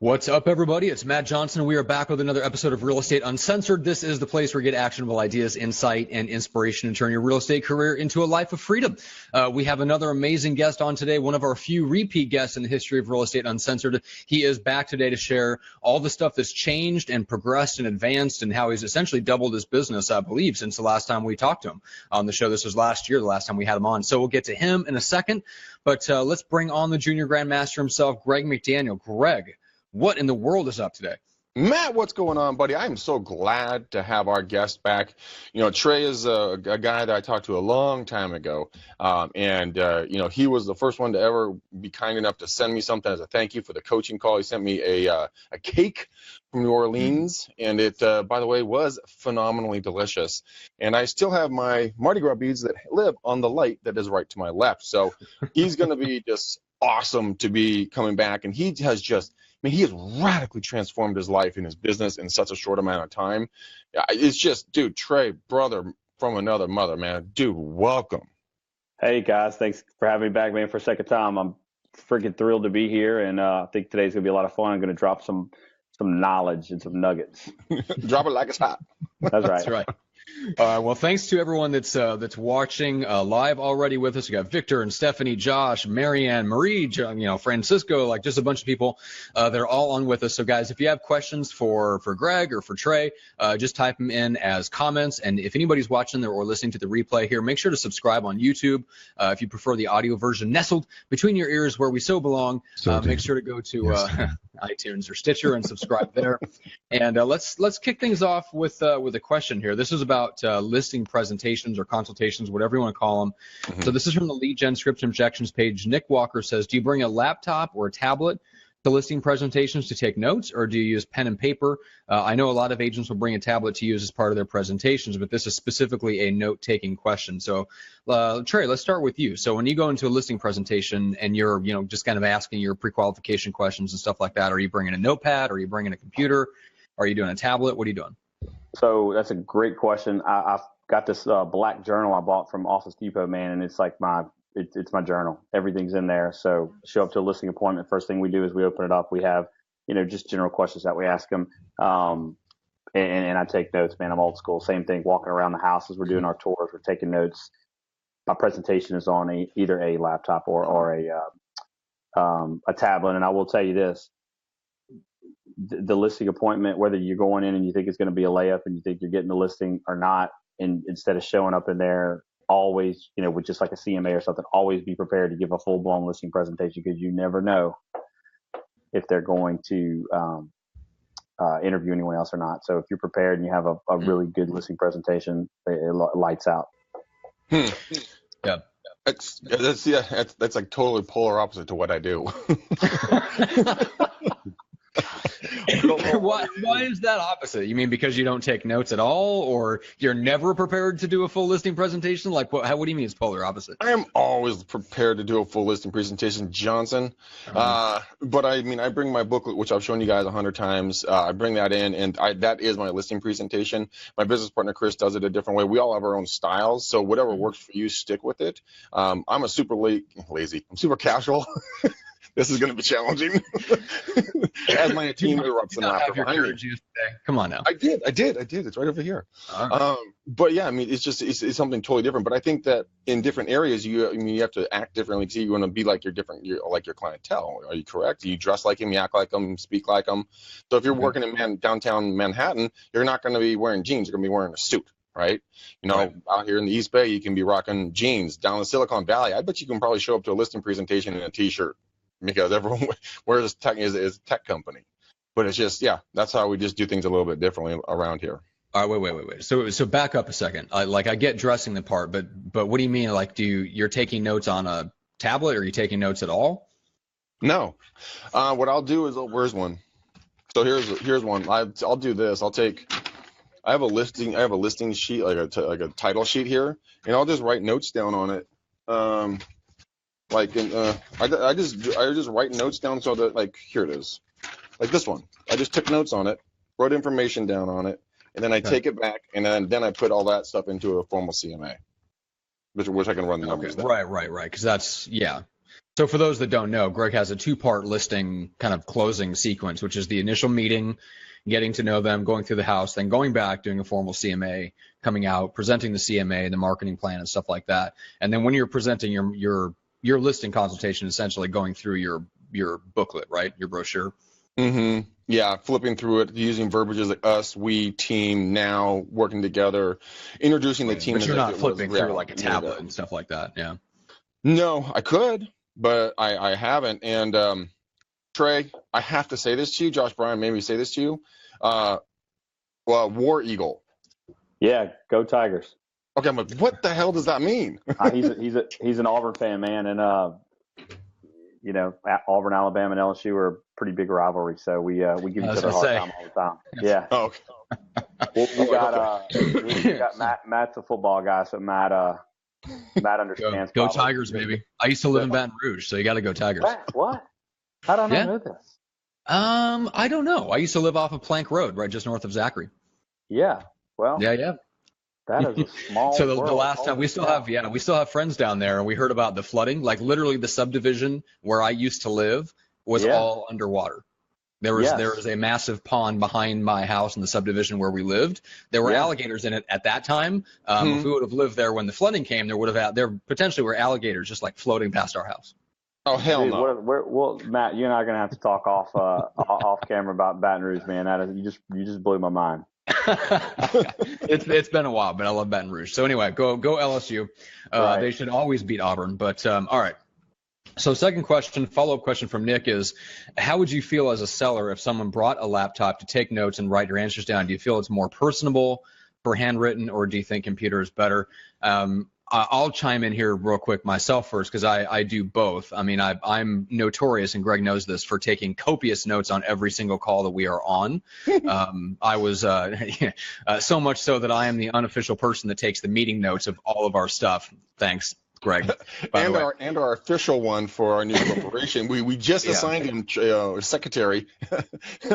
What's up, everybody? It's Matt Johnson. We are back with another episode of Real Estate Uncensored. This is the place where you get actionable ideas, insight, and inspiration to turn your real estate career into a life of freedom. We have another amazing guest on today, one of our few repeat guests in the history of Real Estate Uncensored. He is back today to share all the stuff that's changed and progressed and advanced and how he's essentially doubled his business, I believe, since the last time we talked to him on the show. This was last year, the last time we had him on. So we'll get to him in a second. But let's bring on the junior grandmaster himself, Greg McDaniel. Greg, what in the world is up today? Matt, what's going on, buddy? I'm so glad to have our guest back. You know, Trey is a guy that I talked to a long time ago, you know, he was the first one to ever be kind enough to send me something as a thank you for the coaching call. He sent me a cake from New Orleans, and it, by the way, was phenomenally delicious. And I still have my Mardi Gras beads that live on the light that is right to my left. So he's going to be just awesome to be coming back, and he has just, I mean, he has radically transformed his life and his business in such a short amount of time. It's just, dude, Trey, brother from another mother, man. Dude, welcome. Hey, guys. Thanks for having me back, man, for a second time. I'm freaking thrilled to be here, and I think today's going to be a lot of fun. I'm going to drop some knowledge and some nuggets. Drop it like it's hot. That's right. That's right. Well, thanks to everyone that's watching live already with us. We got Victor and Stephanie, Josh, Marianne, Marie, Francisco, like just a bunch of people that are all on with us. So, guys, if you have questions for Greg or for Trey, just type them in as comments. And if anybody's watching or listening to the replay here, make sure to subscribe on YouTube. If you prefer the audio version nestled between your ears where we so belong, make sure to go to iTunes or Stitcher and subscribe there. And let's kick things off with a question here. This is about listing presentations or consultations, whatever you want to call them. Mm-hmm. So this is from the lead gen script objections page. Nick Walker says, do you bring a laptop or a tablet to listing presentations to take notes, or do you use pen and paper? I know a lot of agents will bring a tablet to use as part of their presentations, but this is specifically a note-taking question. So Trey, let's start with you. So when you go into a listing presentation and you're just kind of asking your pre-qualification questions and stuff like that, are you bringing a notepad? Are you bringing a computer? Are you doing a tablet? What are you doing? So that's a great question. I've got this black journal I bought from Office Depot, man, and it's like it's my journal. Everything's in there. So show up to a listing appointment. First thing we do is we open it up. We have, just general questions that we ask them. And I take notes, man. I'm old school. Same thing, walking around the house as we're doing our tours. We're taking notes. My presentation is on either a laptop or a tablet. And I will tell you this. The listing appointment, whether you're going in and you think it's going to be a layup and you think you're getting the listing or not, and instead of showing up in there always, with just like a CMA or something, always be prepared to give a full-blown listing presentation, because you never know if they're going to interview anyone else or not. So if you're prepared and you have a really good listing presentation, it lights out. Yeah. That's like totally polar opposite to what I do. Why is that opposite? You mean because you don't take notes at all, or you're never prepared to do a full listing presentation? Like, what do you mean it's polar opposite? I am always prepared to do a full listing presentation, Johnson. But I bring my booklet, which I've shown you guys 100 times. I bring that in, and that is my listing presentation. My business partner, Chris, does it a different way. We all have our own styles, so whatever works for you, stick with it. I'm a super lazy. I'm super casual. This is going to be challenging. As my team erupts in laughter behind me. Come on now. I did. It's right over here. Right. But yeah, it's something totally different. But I think that in different areas, you have to act differently. So you want to be like your clientele. Are you correct? You dress like them, you act like them, speak like them. So if you're working in downtown Manhattan, you're not going to be wearing jeans. You're going to be wearing a suit. Right? Out here in the East Bay, you can be rocking jeans. Down in Silicon Valley, I bet you can probably show up to a listing presentation in a T-shirt, because everyone wears tech is a tech company. But it's just, that's how we just do things a little bit differently around here. All right, wait. So back up a second. I get dressing the part, but what do you mean? Like, you're taking notes on a tablet, or are you taking notes at all? No. What I'll do is, where's one? So here's one. I'll do this. I have a listing sheet, like a title sheet here, and I'll just write notes down on it. I just write notes down so that, like, here it is, like this one. I just took notes on it, wrote information down on it, and then I take it back, and then I put all that stuff into a formal CMA, which I can run the numbers down. Right. Because that's, So for those that don't know, Greg has a two-part listing kind of closing sequence, which is the initial meeting, getting to know them, going through the house, then going back, doing a formal CMA, coming out, presenting the CMA, the marketing plan and stuff like that. And then when you're presenting your listing consultation, essentially going through your booklet, right? Your brochure. Mm-hmm. Yeah, flipping through it, using verbiages like us, we, team, now, working together, introducing the team. But you're not flipping through like a tablet and stuff like that, yeah. No, I could, but I haven't. And Trey, I have to say this to you. Josh Bryan made me say this to you. Well, War Eagle. Yeah, go Tigers. Okay, I'm like, what the hell does that mean? He's an Auburn fan, man, and you know, Auburn, Alabama, and LSU are a pretty big rivalry, so we give each other a hard time all the time. Yeah. Oh, okay. We got Matt's a football guy, so Matt understands. Go Tigers, baby. I used to live in Baton Rouge, so you got to go Tigers. What? How do I not know this? I don't know. I used to live off of Plank Road, right just north of Zachary. Yeah. Well. Yeah. That is a small. So the last time we still have friends down there, and we heard about the flooding. Like literally, the subdivision where I used to live was all underwater. There was a massive pond behind my house in the subdivision where we lived. There were alligators in it at that time. If we would have lived there when the flooding came, there potentially were alligators just like floating past our house. Oh hell no! Well, Matt, you and I are gonna have to talk off camera about Baton Rouge, man. You just blew my mind. It's been a while, but I love Baton Rouge. So anyway, go LSU. Right. They should always beat Auburn. But all right. So second question, follow-up question from Nick is, how would you feel as a seller if someone brought a laptop to take notes and write your answers down? Do you feel it's more personable for handwritten, or do you think computer is better? I'll chime in here real quick myself first, because I do both. I mean, I'm notorious, and Greg knows this, for taking copious notes on every single call that we are on. I was so much so that I am the unofficial person that takes the meeting notes of all of our stuff. Thanks, Greg. And our official one for our new corporation. We just assigned him secretary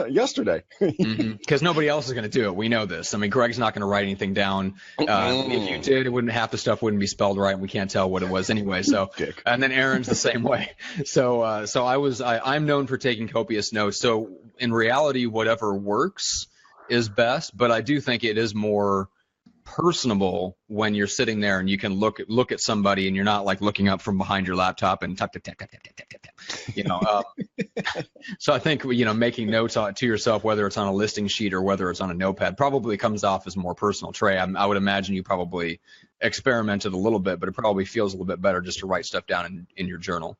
yesterday. Because nobody else is going to do it. We know this. I mean, Greg's not going to write anything down. If you did, half the stuff wouldn't be spelled right, and we can't tell what it was anyway. So, and then Aaron's the same way. So I'm known for taking copious notes. So in reality, whatever works is best. But I do think it is more personable when you're sitting there and you can look at somebody and you're not like looking up from behind your laptop and tap, you know. So I think, you know, making notes to yourself, whether it's on a listing sheet or whether it's on a notepad, probably comes off as more personal. Trey, I would imagine you probably experimented a little bit, but it probably feels a little bit better just to write stuff down in your journal.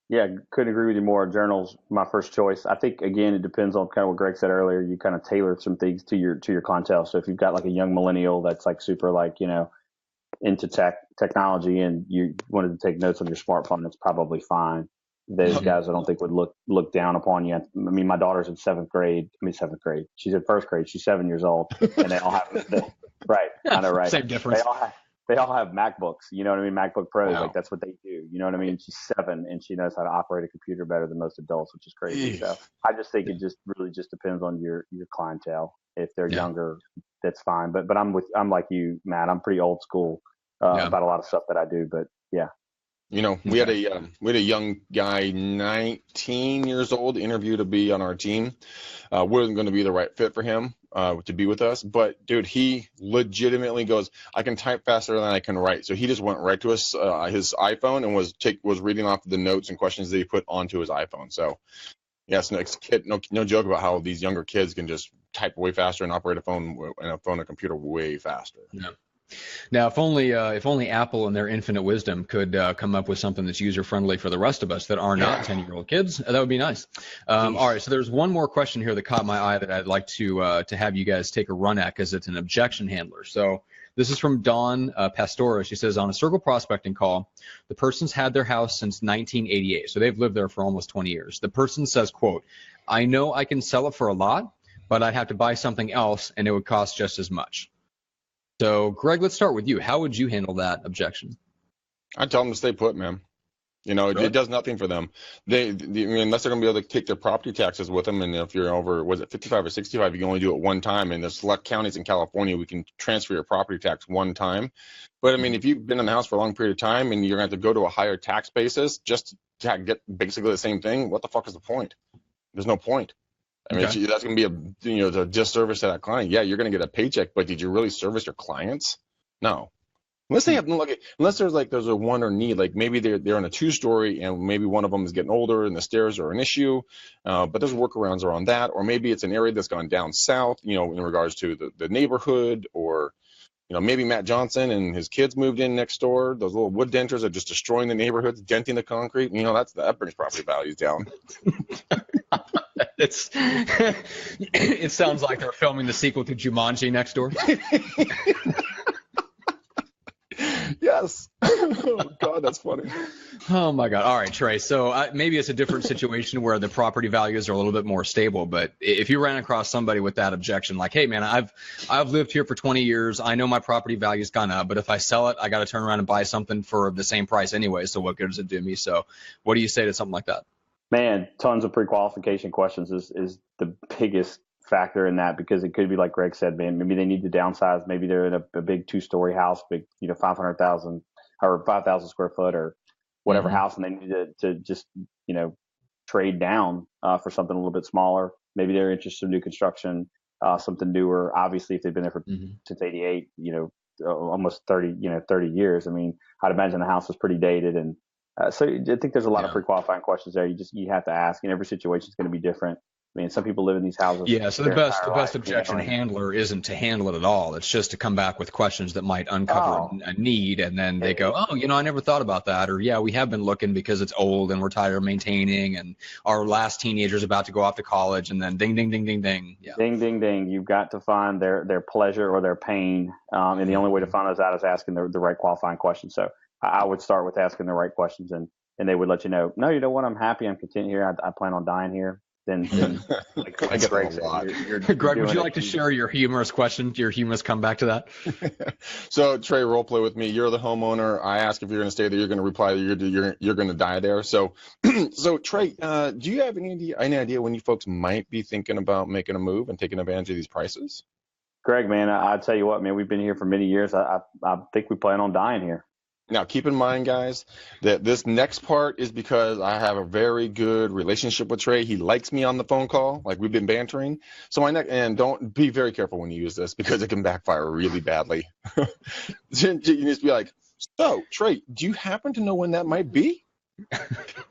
Yeah, couldn't agree with you more. Journal's my first choice. I think, again, it depends on kind of what Greg said earlier. You kind of tailor some things to your clientele. So if you've got like a young millennial that's like super like, you know, into technology, and you wanted to take notes on your smartphone, that's probably fine. Those guys I don't think would look down upon you. I mean, my daughter's in seventh grade. She's in first grade. She's 7 years old, and they all have right. I know, right? Same difference. They all have MacBooks, you know what I mean? MacBook Pros, wow. Like that's what they do. You know what I mean? She's 7 and she knows how to operate a computer better than most adults, which is crazy. So I just think it just really just depends on your clientele. If they're younger, that's fine. But I'm like you, Matt. I'm pretty old school about a lot of stuff that I do. But yeah. You know, we had a young guy, 19 years old, interview to be on our team. Wasn't going to be the right fit for him to be with us, but dude, he legitimately goes, I can type faster than I can write. So he just went right to his iPhone and was reading off the notes and questions that he put onto his iPhone. So yes, next kid, no joke about how these younger kids can just type way faster and operate a computer way faster. Yeah. Now, if only Apple in their infinite wisdom could come up with something that's user-friendly for the rest of us that are not 10-year-old kids, that would be nice. All right, so there's one more question here that caught my eye that I'd like to have you guys take a run at, because it's an objection handler. So this is from Dawn Pastora. She says, on a circle prospecting call, the person's had their house since 1988, so they've lived there for almost 20 years. The person says, quote, I know I can sell it for a lot, but I'd have to buy something else, and it would cost just as much. So, Greg, let's start with you. How would you handle that objection? I tell them to stay put, man. You know, Really? it does nothing for them. I mean, unless they're going to be able to take their property taxes with them, and if you're over, was it 55 or 65, you can only do it one time. And there's select counties in California we can transfer your property tax one time. But I mean, if you've been in the house for a long period of time and you're going to have to go to a higher tax basis just to get basically the same thing, what the fuck is the point? There's no point. I mean, Okay. that's going to be a disservice to that client. Yeah, you're going to get a paycheck, but did you really service your clients? No. Unless they have unless there's a want or need, like maybe they're in a 2-story and maybe one of them is getting older and the stairs are an issue, but there's workarounds around that, or maybe it's an area that's gone down south, in regards to the neighborhood, or maybe Matt Johnson and his kids moved in next door. Those little wood denters are just destroying the neighborhoods, denting the concrete. That brings property values down. It sounds like they're filming the sequel to Jumanji next door. Yes. Oh God, that's funny. Oh my God. All right, Trey. So maybe it's a different situation where the property values are a little bit more stable. But if you ran across somebody with that objection, like, hey man, I've lived here for 20 years. I know my property value's gone up, but if I sell it, I got to turn around and buy something for the same price anyway. So what good does it do me? So what do you say to something like that? Man, tons of pre-qualification questions is the biggest factor in that, because it could be like Greg said, man, maybe they need to downsize. Maybe they're in a big 2-story house, big, 500,000 or 5,000 square foot or whatever house, and they need to just, trade down for something a little bit smaller. Maybe they're interested in new construction, something newer. Obviously, if they've been there since '88, almost 30 years. I mean, I'd imagine the house is pretty dated, and so I think there's a lot of pre-qualifying questions there. You have to ask, and every situation is going to be different. I mean, some people live in these houses. Yeah, so the best objection handler isn't to handle it at all. It's just to come back with questions that might uncover a need, and then they go, I never thought about that, or yeah, we have been looking because it's old and we're tired of maintaining, and our last teenager's about to go off to college, and then ding, ding, ding, ding, ding. Yeah. Ding, ding, ding. You've got to find their pleasure or their pain, and the only way to find those out is asking the right qualifying questions. So I would start with asking the right questions, and they would let you know, no, you know what, I'm happy, I'm content here, I plan on dying here. Then like Greg said, Greg, would you like to share your humorous question, your humorous comeback to that? So Trey, role play with me. You're the homeowner. I ask if you're going to stay there. You're going to reply that you're going to die there. So, Trey, do you have any idea when you folks might be thinking about making a move and taking advantage of these prices? Greg, man, I tell you what, man, we've been here for many years. I think we plan on dying here. Now, keep in mind, guys, that this next part is because I have a very good relationship with Trey. He likes me on the phone call, like we've been bantering. So and don't be very careful when you use this, because it can backfire really badly. You just be like, so, Trey, do you happen to know when that might be?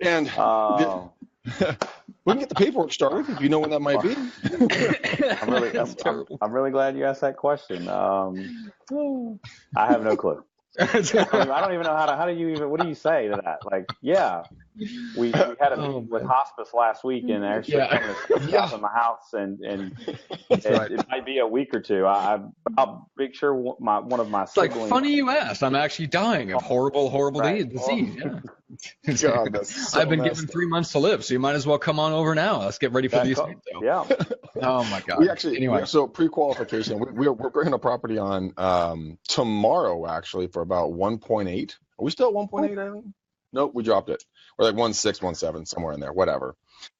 And we can get the paperwork started if you know when that might be. I'm really glad you asked that question. I have no clue. I don't even know what do you say to that? Like, yeah, we had a meeting with hospice last week, and they're actually coming to stuff in my house, and it might be a week or two. I'll make sure one of my siblings. Like, funny you asked. I'm actually dying of horrible disease. Yeah. God, I've been given 3 months to live, so you might as well come on over now. Let's get ready for these things. Yeah. Oh my God. So pre-qualification, we're bringing a property on tomorrow, actually, for about 1.8. Are we still at 1.8, Aaron? Nope, we dropped it. We're like 1.6, 1.7, somewhere in there, whatever.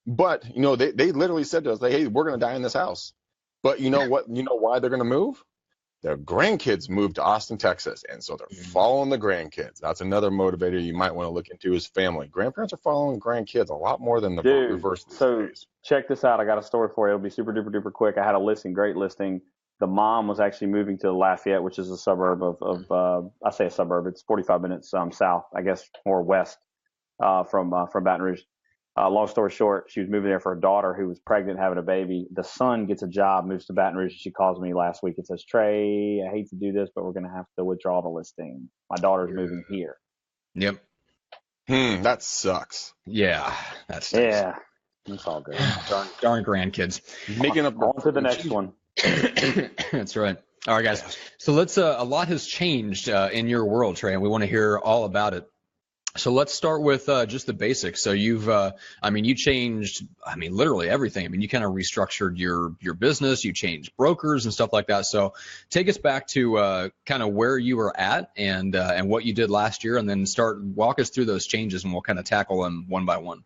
But they literally said to us, like, hey, we're gonna die in this house. But you know what? You know why they're gonna move? Their grandkids moved to Austin, Texas, and so they're following the grandkids. That's another motivator you might want to look into, is family. Grandparents are following grandkids a lot more than the reverse. So check this out. I got a story for you. It'll be super duper duper quick. I had a listing, great listing. The mom was actually moving to Lafayette, which is a suburb of I say a suburb. It's 45 minutes south, I guess, more west from Baton Rouge. Long story short, she was moving there for her daughter who was pregnant, having a baby. The son gets a job, moves to Baton Rouge. She calls me last week and says, Trey, I hate to do this, but we're going to have to withdraw the listing. My daughter's moving here. Yep. That sucks. Yeah, that's yeah. It's all good. Darn grandkids. Making up on to the next one. That's right. All right, guys. So let's. A lot has changed in your world, Trey, and we want to hear all about it. So let's start with just the basics. So you changed, literally everything. You kind of restructured your business. You changed brokers and stuff like that. So take us back to kind of where you were at and what you did last year, and then walk us through those changes, and we'll kind of tackle them one by one.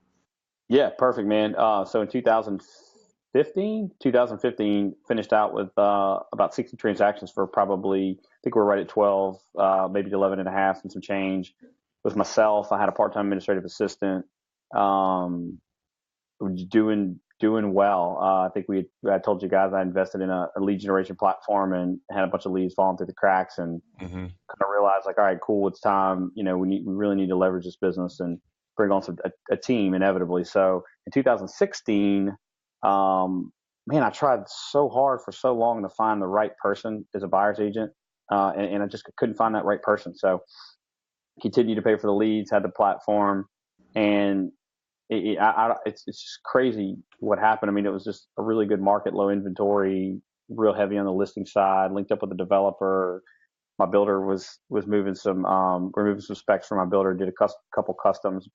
Yeah, perfect, man. So in 2015, finished out with about 60 transactions for probably, I think we're right at 12, maybe 11 and a half and some change. With myself, I had a part-time administrative assistant, doing well. I think I told you guys I invested in a lead generation platform and had a bunch of leads falling through the cracks, and kind of realized like, all right, cool, it's time. We really need to leverage this business and bring on a team inevitably. So in 2016, man, I tried so hard for so long to find the right person as a buyer's agent, and I just couldn't find that right person. So continued to pay for the leads, had the platform, and it's just crazy what happened. It was just a really good market, low inventory, real heavy on the listing side, linked up with a developer. My builder was moving removing some specs for my builder, did a couple customs.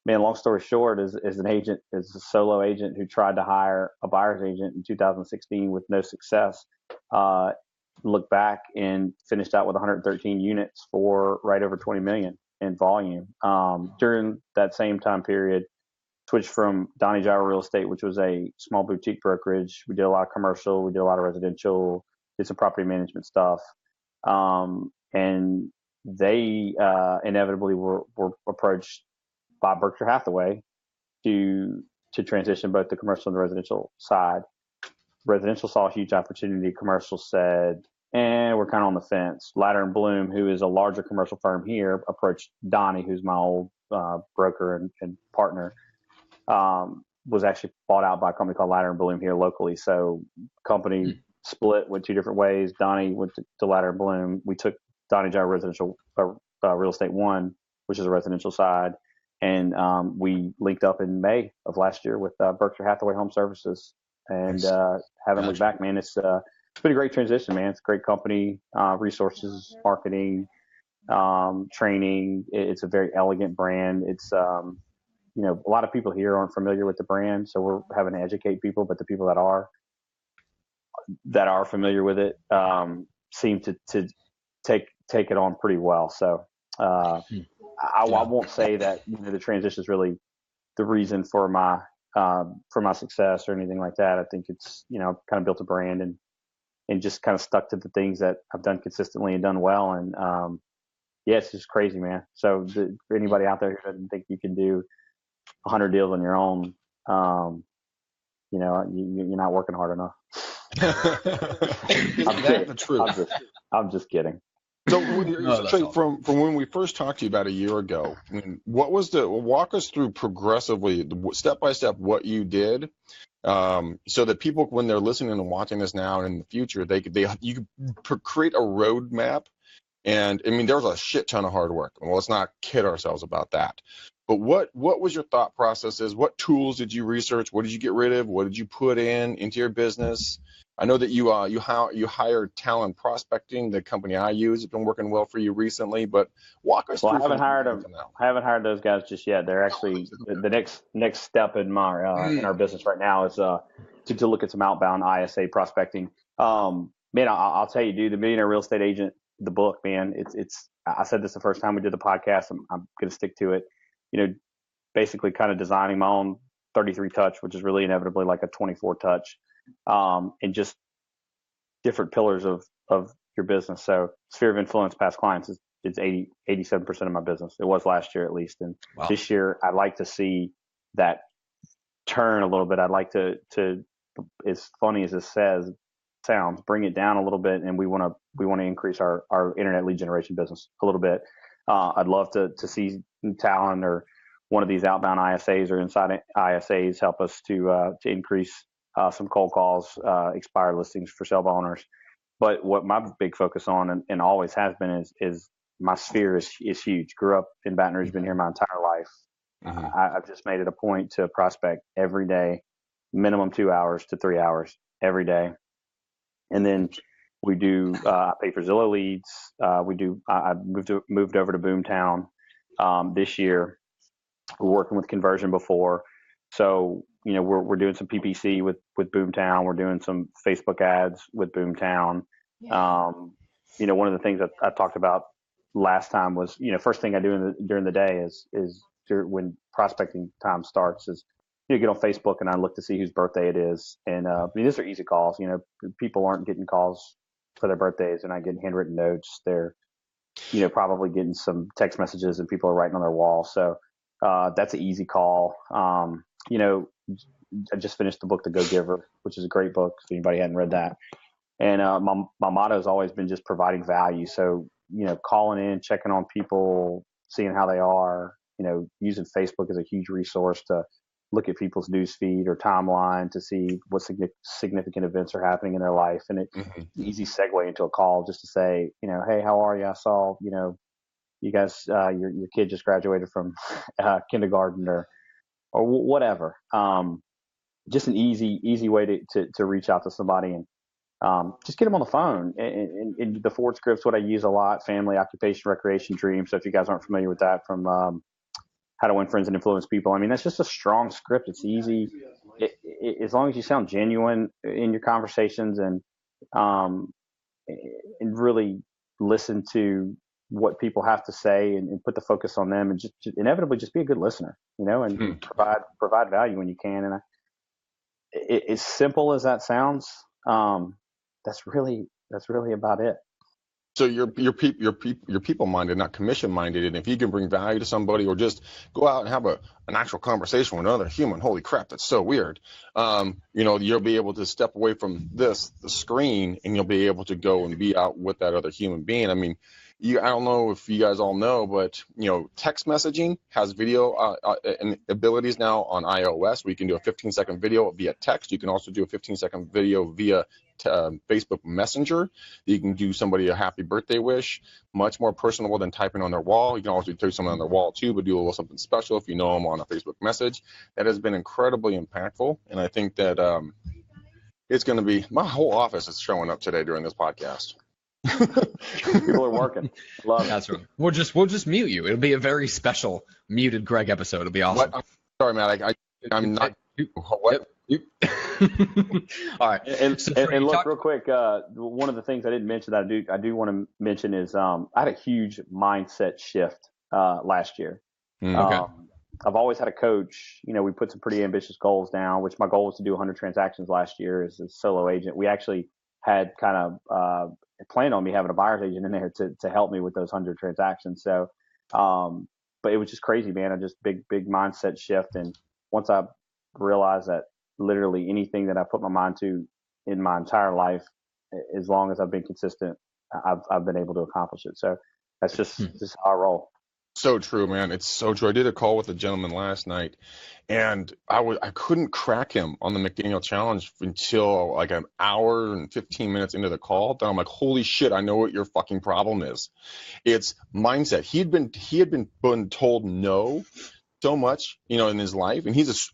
Man, long story short, as a solo agent who tried to hire a buyer's agent in 2016 with no success, looked back and finished out with 113 units for right over 20 million in volume. During that same time period, switched from Donnie Gyro Real Estate, which was a small boutique brokerage. We did a lot of commercial, we did a lot of residential, did some property management stuff. And they inevitably were approached by Berkshire Hathaway to transition both the commercial and the residential side. Residential saw a huge opportunity. Commercial said, we're kind of on the fence. Ladder and Bloom, who is a larger commercial firm here, approached Donnie, who's my old broker and partner, was actually bought out by a company called Ladder and Bloom here locally. So company split, went two different ways. Donnie went to Ladder and Bloom. We took Donnie Gyro Residential Real Estate 1, which is a residential side, and we linked up in May of last year with Berkshire Hathaway Home Services, and haven't looked back, man. It's been a great transition, man. It's a great company, resources, marketing, training. It's a very elegant brand. It's a lot of people here aren't familiar with the brand, so we're having to educate people, but the people that are familiar with it seem to take it on pretty well. So I won't say that the transition is really the reason for my success or anything like that. I think it's kind of built a brand and just kind of stuck to the things that I've done consistently and done well. And it's just crazy, man. So for anybody out there who doesn't think you can do 100 deals on your own, you're not working hard enough. I'm just kidding. So, Trey, from when we first talked to you about a year ago, walk us through progressively, step by step, what you did, so that people, when they're listening and watching this now and in the future, you could create a roadmap. And there was a shit ton of hard work. Well, let's not kid ourselves about that. But what was your thought processes? What tools did you research? What did you get rid of? What did you put into your business? I know that you hired Talent Prospecting, the company I use. It's been working well for you recently, but walk us through. I haven't hired them. I haven't hired those guys just yet. They're actually the next step in my in our business right now is to look at some outbound ISA prospecting. Man, I'll tell you, dude, the Millionaire Real Estate Agent, the book, man. It's. I said this the first time we did the podcast. I'm going to stick to it. Basically kind of designing my own 33 touch, which is really inevitably like a 24 touch, and just different pillars of your business. So sphere of influence, past clients is 87% of my business. It was last year at least. And This year I'd like to see that turn a little bit. I'd like to, as funny as this sounds, bring it down a little bit. And we want to increase our internet lead generation business a little bit. I'd love to see Talent or one of these outbound ISAs or inside ISAs help us to increase some cold calls, expired listings for sale by owners. But what my big focus on and always has been is my sphere is huge. Grew up in Baton Rouge, been here my entire life. I've just made it a point to prospect every day, minimum 2 hours to 3 hours every day. And then we do I pay for Zillow leads. I moved over to Boomtown this year. We're working with conversion before. So, we're doing some PPC with Boomtown. We're doing some Facebook ads with Boomtown. One of the things that I talked about last time was, first thing I do during the day is when prospecting time starts is, get on Facebook and I look to see whose birthday it is. And these are easy calls. People aren't getting calls for their birthdays. They're not getting handwritten notes. They're, probably getting some text messages and people are writing on their wall. So that's an easy call. I just finished the book, The Go-Giver, which is a great book if anybody hadn't read that. And my motto has always been just providing value. So, calling in, checking on people, seeing how they are, using Facebook as a huge resource to look at people's news feed or timeline to see what significant events are happening in their life. And it's an easy segue into a call just to say, hey, how are you? I saw, you guys, your kid just graduated from kindergarten or whatever. Just an easy way to reach out to somebody and just get them on the phone. And the Ford script's what I use a lot: family, occupation, recreation, dream. So if you guys aren't familiar with that from How to Win Friends and Influence People, I mean, that's just a strong script. It's easy. As long as you sound genuine in your conversations and really listen to what people have to say and put the focus on them and just inevitably just be a good listener, and provide value when you can. And as simple as that sounds, that's really about it. So you're people minded, not commission minded. And if you can bring value to somebody or just go out and have an actual conversation with another human, holy crap, that's so weird. You'll be able to step away from the screen, and you'll be able to go and be out with that other human being. I mean, I don't know if you guys all know, but text messaging has video and abilities now on iOS. We can do a 15-second video via text. You can also do a 15-second video via Facebook Messenger. You can do somebody a happy birthday wish, much more personable than typing on their wall. You can also do something on their wall too, but do a little something special if you know them on a Facebook message. That has been incredibly impactful, and I think that it's going to be, my whole office is showing up today during this podcast. People are working. Love it. That's right. We'll just mute you. It'll be a very special muted Greg episode. It'll be awesome. What? Sorry, Matt. I'm not. What? Yep. All right. And look, real quick, one of the things I didn't mention that I do want to mention is I had a huge mindset shift last year. Okay. I've always had a coach. We put some pretty ambitious goals down, which my goal was to do 100 transactions last year as a solo agent. We actually had kind of planned on me having a buyer's agent in there to help me with those 100 transactions. So, but it was just crazy, man. I just big mindset shift. And once I realized that literally anything that I put my mind to in my entire life, as long as I've been consistent, I've been able to accomplish it. So that's just how I roll. So true, man. It's so true. I did a call with a gentleman last night, and I couldn't crack him on the McDaniel challenge until like an hour and 15 minutes into the call. Then I'm like, holy shit, I know what your fucking problem is. It's mindset. He had been told no so much, in his life, and he's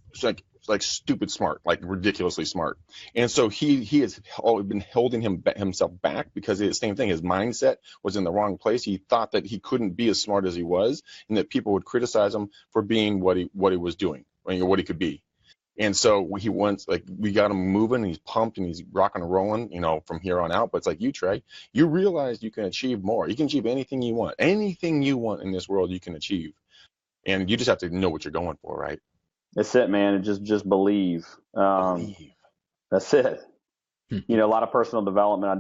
like stupid smart, like ridiculously smart. And so he has always been holding himself back because it's the same thing. His mindset was in the wrong place. He thought that he couldn't be as smart as he was, and that people would criticize him for being what he was doing, what he could be. And so we got him moving, and he's pumped and he's rocking and rolling, from here on out. But it's like you, Trey, you realize you can achieve more. You can achieve anything you want. Anything you want in this world, you can achieve. And you just have to know what you're going for, right? That's it, man. And just believe. That's it. A lot of personal development. I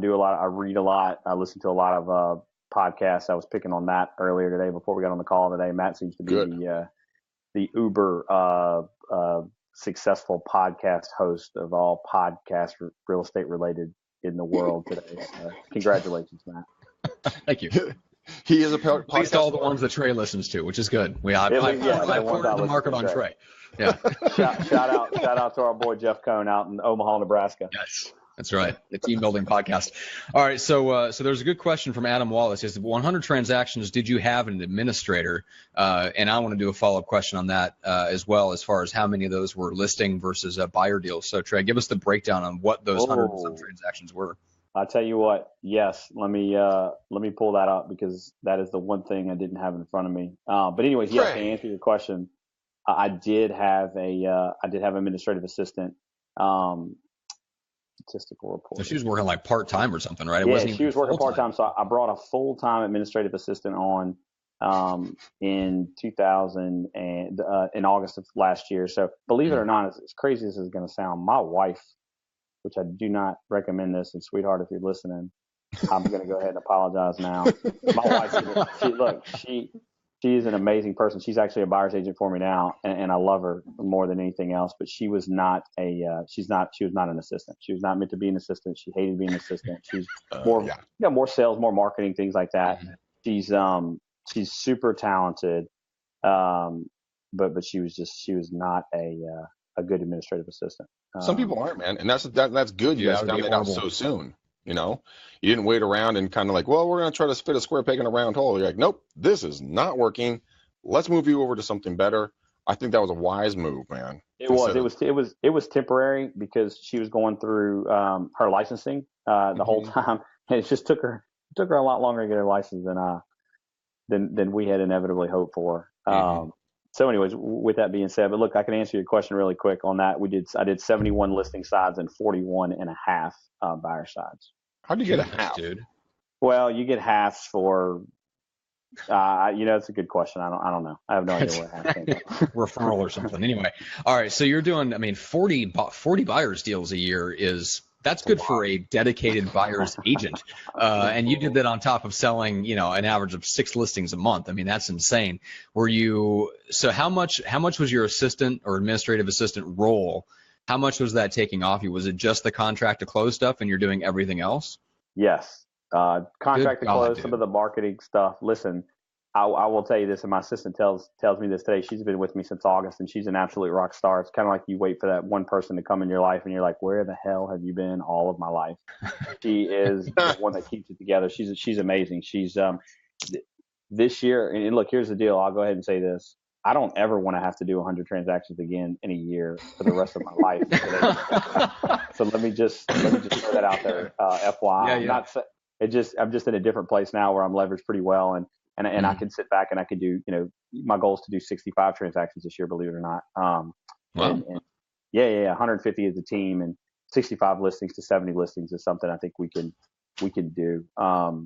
read a lot. I listen to a lot of podcasts. I was picking on Matt earlier today before we got on the call today. Matt seems to be the uber successful podcast host of all podcasts real estate related in the world today. Congratulations, Matt. Thank you. He is a podcast. At least all the ones that Trey listens to, which is good. I poured the market on Trey. Yeah. shout out to our boy Jeff Cohn out in Omaha, Nebraska. Yes, that's right. The team building podcast. All right. So there's a good question from Adam Wallace. He says, 100 transactions, did you have an administrator? And I want to do a follow-up question on that as well, as far as how many of those were listing versus buyer deals. So Trey, give us the breakdown on what those 100 transactions were. I tell you what, yes, let me pull that up because that is the one thing I didn't have in front of me. But anyways, yes, to Trey. answer your question, I did have an administrative assistant, statistical So report. she was working like part-time or something, right? It Yeah, wasn't even she was working full-time. part-time. So I brought a full-time administrative assistant on in 2000 and in August of last year. So believe it or not, as crazy as this is going to sound, my wife, which I do not recommend this, and sweetheart, if you're listening, I'm going to go ahead and apologize now. My wife, she is an amazing person. She's actually a buyer's agent for me now, and I love her more than anything else. But she was not she was not an assistant. She was not meant to be an assistant. She hated being an assistant. She's more, more sales, more marketing, things like that. She's super talented. But she was not a good administrative assistant. Some people aren't, man, and that's good. You Yeah, guys that would found be that out horrible. so soon. You didn't wait around and kind of like, well, we're going to try to fit a square peg in a round hole. You're like, nope, this is not working. Let's move you over to something better. I think that was a wise move, man. It was temporary because she was going through her licensing the whole time, and it just took her a lot longer to get her license than we had inevitably hoped for. So anyways, with that being said, but look, I can answer your question really quick on that. I did 71 listing sides and 41 and a half buyer sides. How'd you get a half? Dude. Well, you get halves for, it's a good question. I don't know. I have no idea what half came from. Referral or something. Anyway, all right. So you're doing, 40 buyers deals a year that's good for a dedicated buyer's agent. And you did that on top of selling, an average of 6 listings a month. I mean, that's insane. So how much was your assistant or administrative assistant role? How much was that taking off you? Was it just the contract to close stuff and you're doing everything else? Yes. Contract to close, some dude. of the marketing stuff. Listen, I will tell you this, and my assistant tells me this today. She's been with me since August, and she's an absolute rock star. It's kind of like you wait for that one person to come in your life, and you're like, where the hell have you been all of my life? She is the one that keeps it together. She's amazing. She's this year, and look, here's the deal. I'll go ahead and say this. I don't ever want to have to do 100 transactions again in a year for the rest of my life. So let me just throw that out there. FYI, I'm just in a different place now where I'm leveraged pretty well, and I can sit back and I can do, my goal is to do 65 transactions this year, believe it or not. Wow. And 150 as a team and 65 listings to 70 listings is something I think we can do. But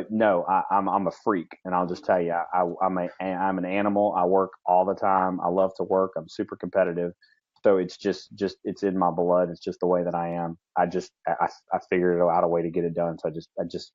no, I'm a freak, and I'll just tell you, I'm an animal. I work all the time. I love to work. I'm super competitive. So it's just it's in my blood. It's just the way that I am. I figured out a way to get it done. So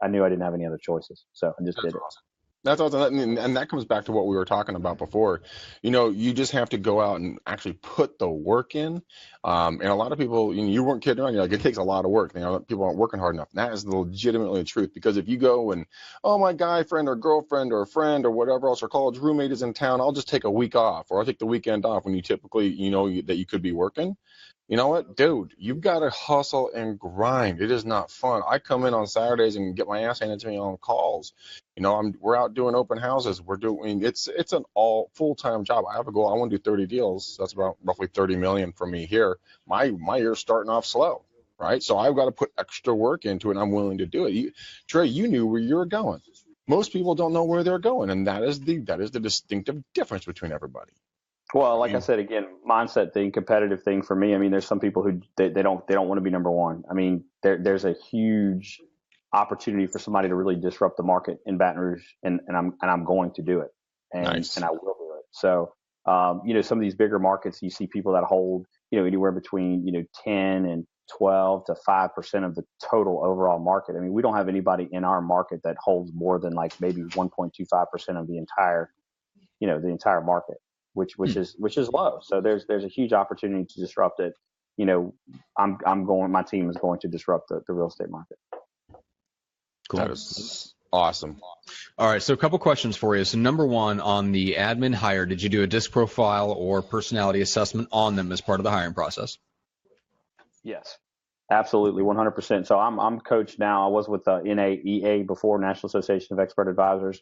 I knew I didn't have any other choices. So I just did it. Awesome. That's awesome. And that comes back to what we were talking about before. You just have to go out and actually put the work in. And a lot of people, you weren't kidding around. You're like, it takes a lot of work. People aren't working hard enough. And that is legitimately the truth. Because if you go and, oh, my guy friend or girlfriend or friend or whatever else, or college roommate is in town, I'll just take a week off, or I'll take the weekend off, when you typically, that you could be working. You know what, dude? You've got to hustle and grind. It is not fun. I come in on Saturdays and get my ass handed to me on calls. We're out doing open houses. We're doing it's an all full-time job. I have a goal. I want to do 30 deals. That's about roughly 30 million for me here. My year's starting off slow, right? So I've got to put extra work into it, and I'm willing to do it. Trey, you knew where you were going. Most people don't know where they're going, and that is the distinctive difference between everybody. Well, like I said, again, mindset thing, competitive thing for me. I mean, there's some people who they don't want to be number one. I mean, there's a huge opportunity for somebody to really disrupt the market in Baton Rouge, and I'm going to do it, and I will do it. So, some of these bigger markets, you see people that hold, anywhere between 10 and 12 to 5% of the total overall market. I mean, we don't have anybody in our market that holds more than like maybe 1.25% of the entire market. Which is low. So there's a huge opportunity to disrupt it. My team is going to disrupt the real estate market. Cool. That is awesome. All right. So a couple questions for you. So number one, on the admin hire, did you do a disc profile or personality assessment on them as part of the hiring process? Yes, absolutely. 100%. So I'm coached now. I was with the NAEA before, National Association of Expert Advisors.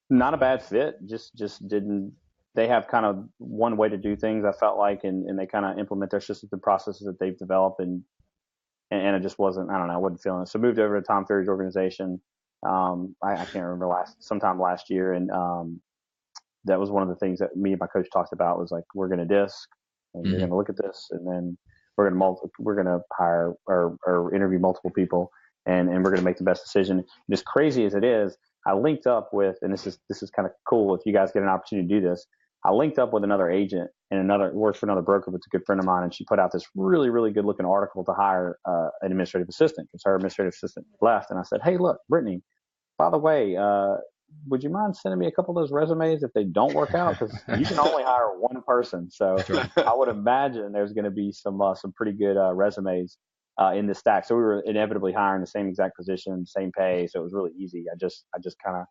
Not a bad fit. Just didn't. They have kind of one way to do things, I felt like, and they kind of implement their systems and processes that they've developed, and and it just wasn't, I don't know, I wasn't feeling it. So moved over to Tom Ferry's organization. I can't remember sometime last year. And, that was one of the things that me and my coach talked about was like, we're going to disc and you're going to look at this, and then we're going to hire or interview multiple people, and we're going to make the best decision. And as crazy as it is, I linked up with, and this is kind of cool if you guys get an opportunity to do this. I linked up with another agent and works for another broker, but it's a good friend of mine. And she put out this really, really good looking article to hire an administrative assistant, because her administrative assistant left. And I said, hey, look, Brittany, by the way, would you mind sending me a couple of those resumes if they don't work out? Because you can only hire one person. So I would imagine there's going to be some pretty good resumes in the stack. So we were inevitably hiring the same exact position, same pay. So it was really easy. I just kind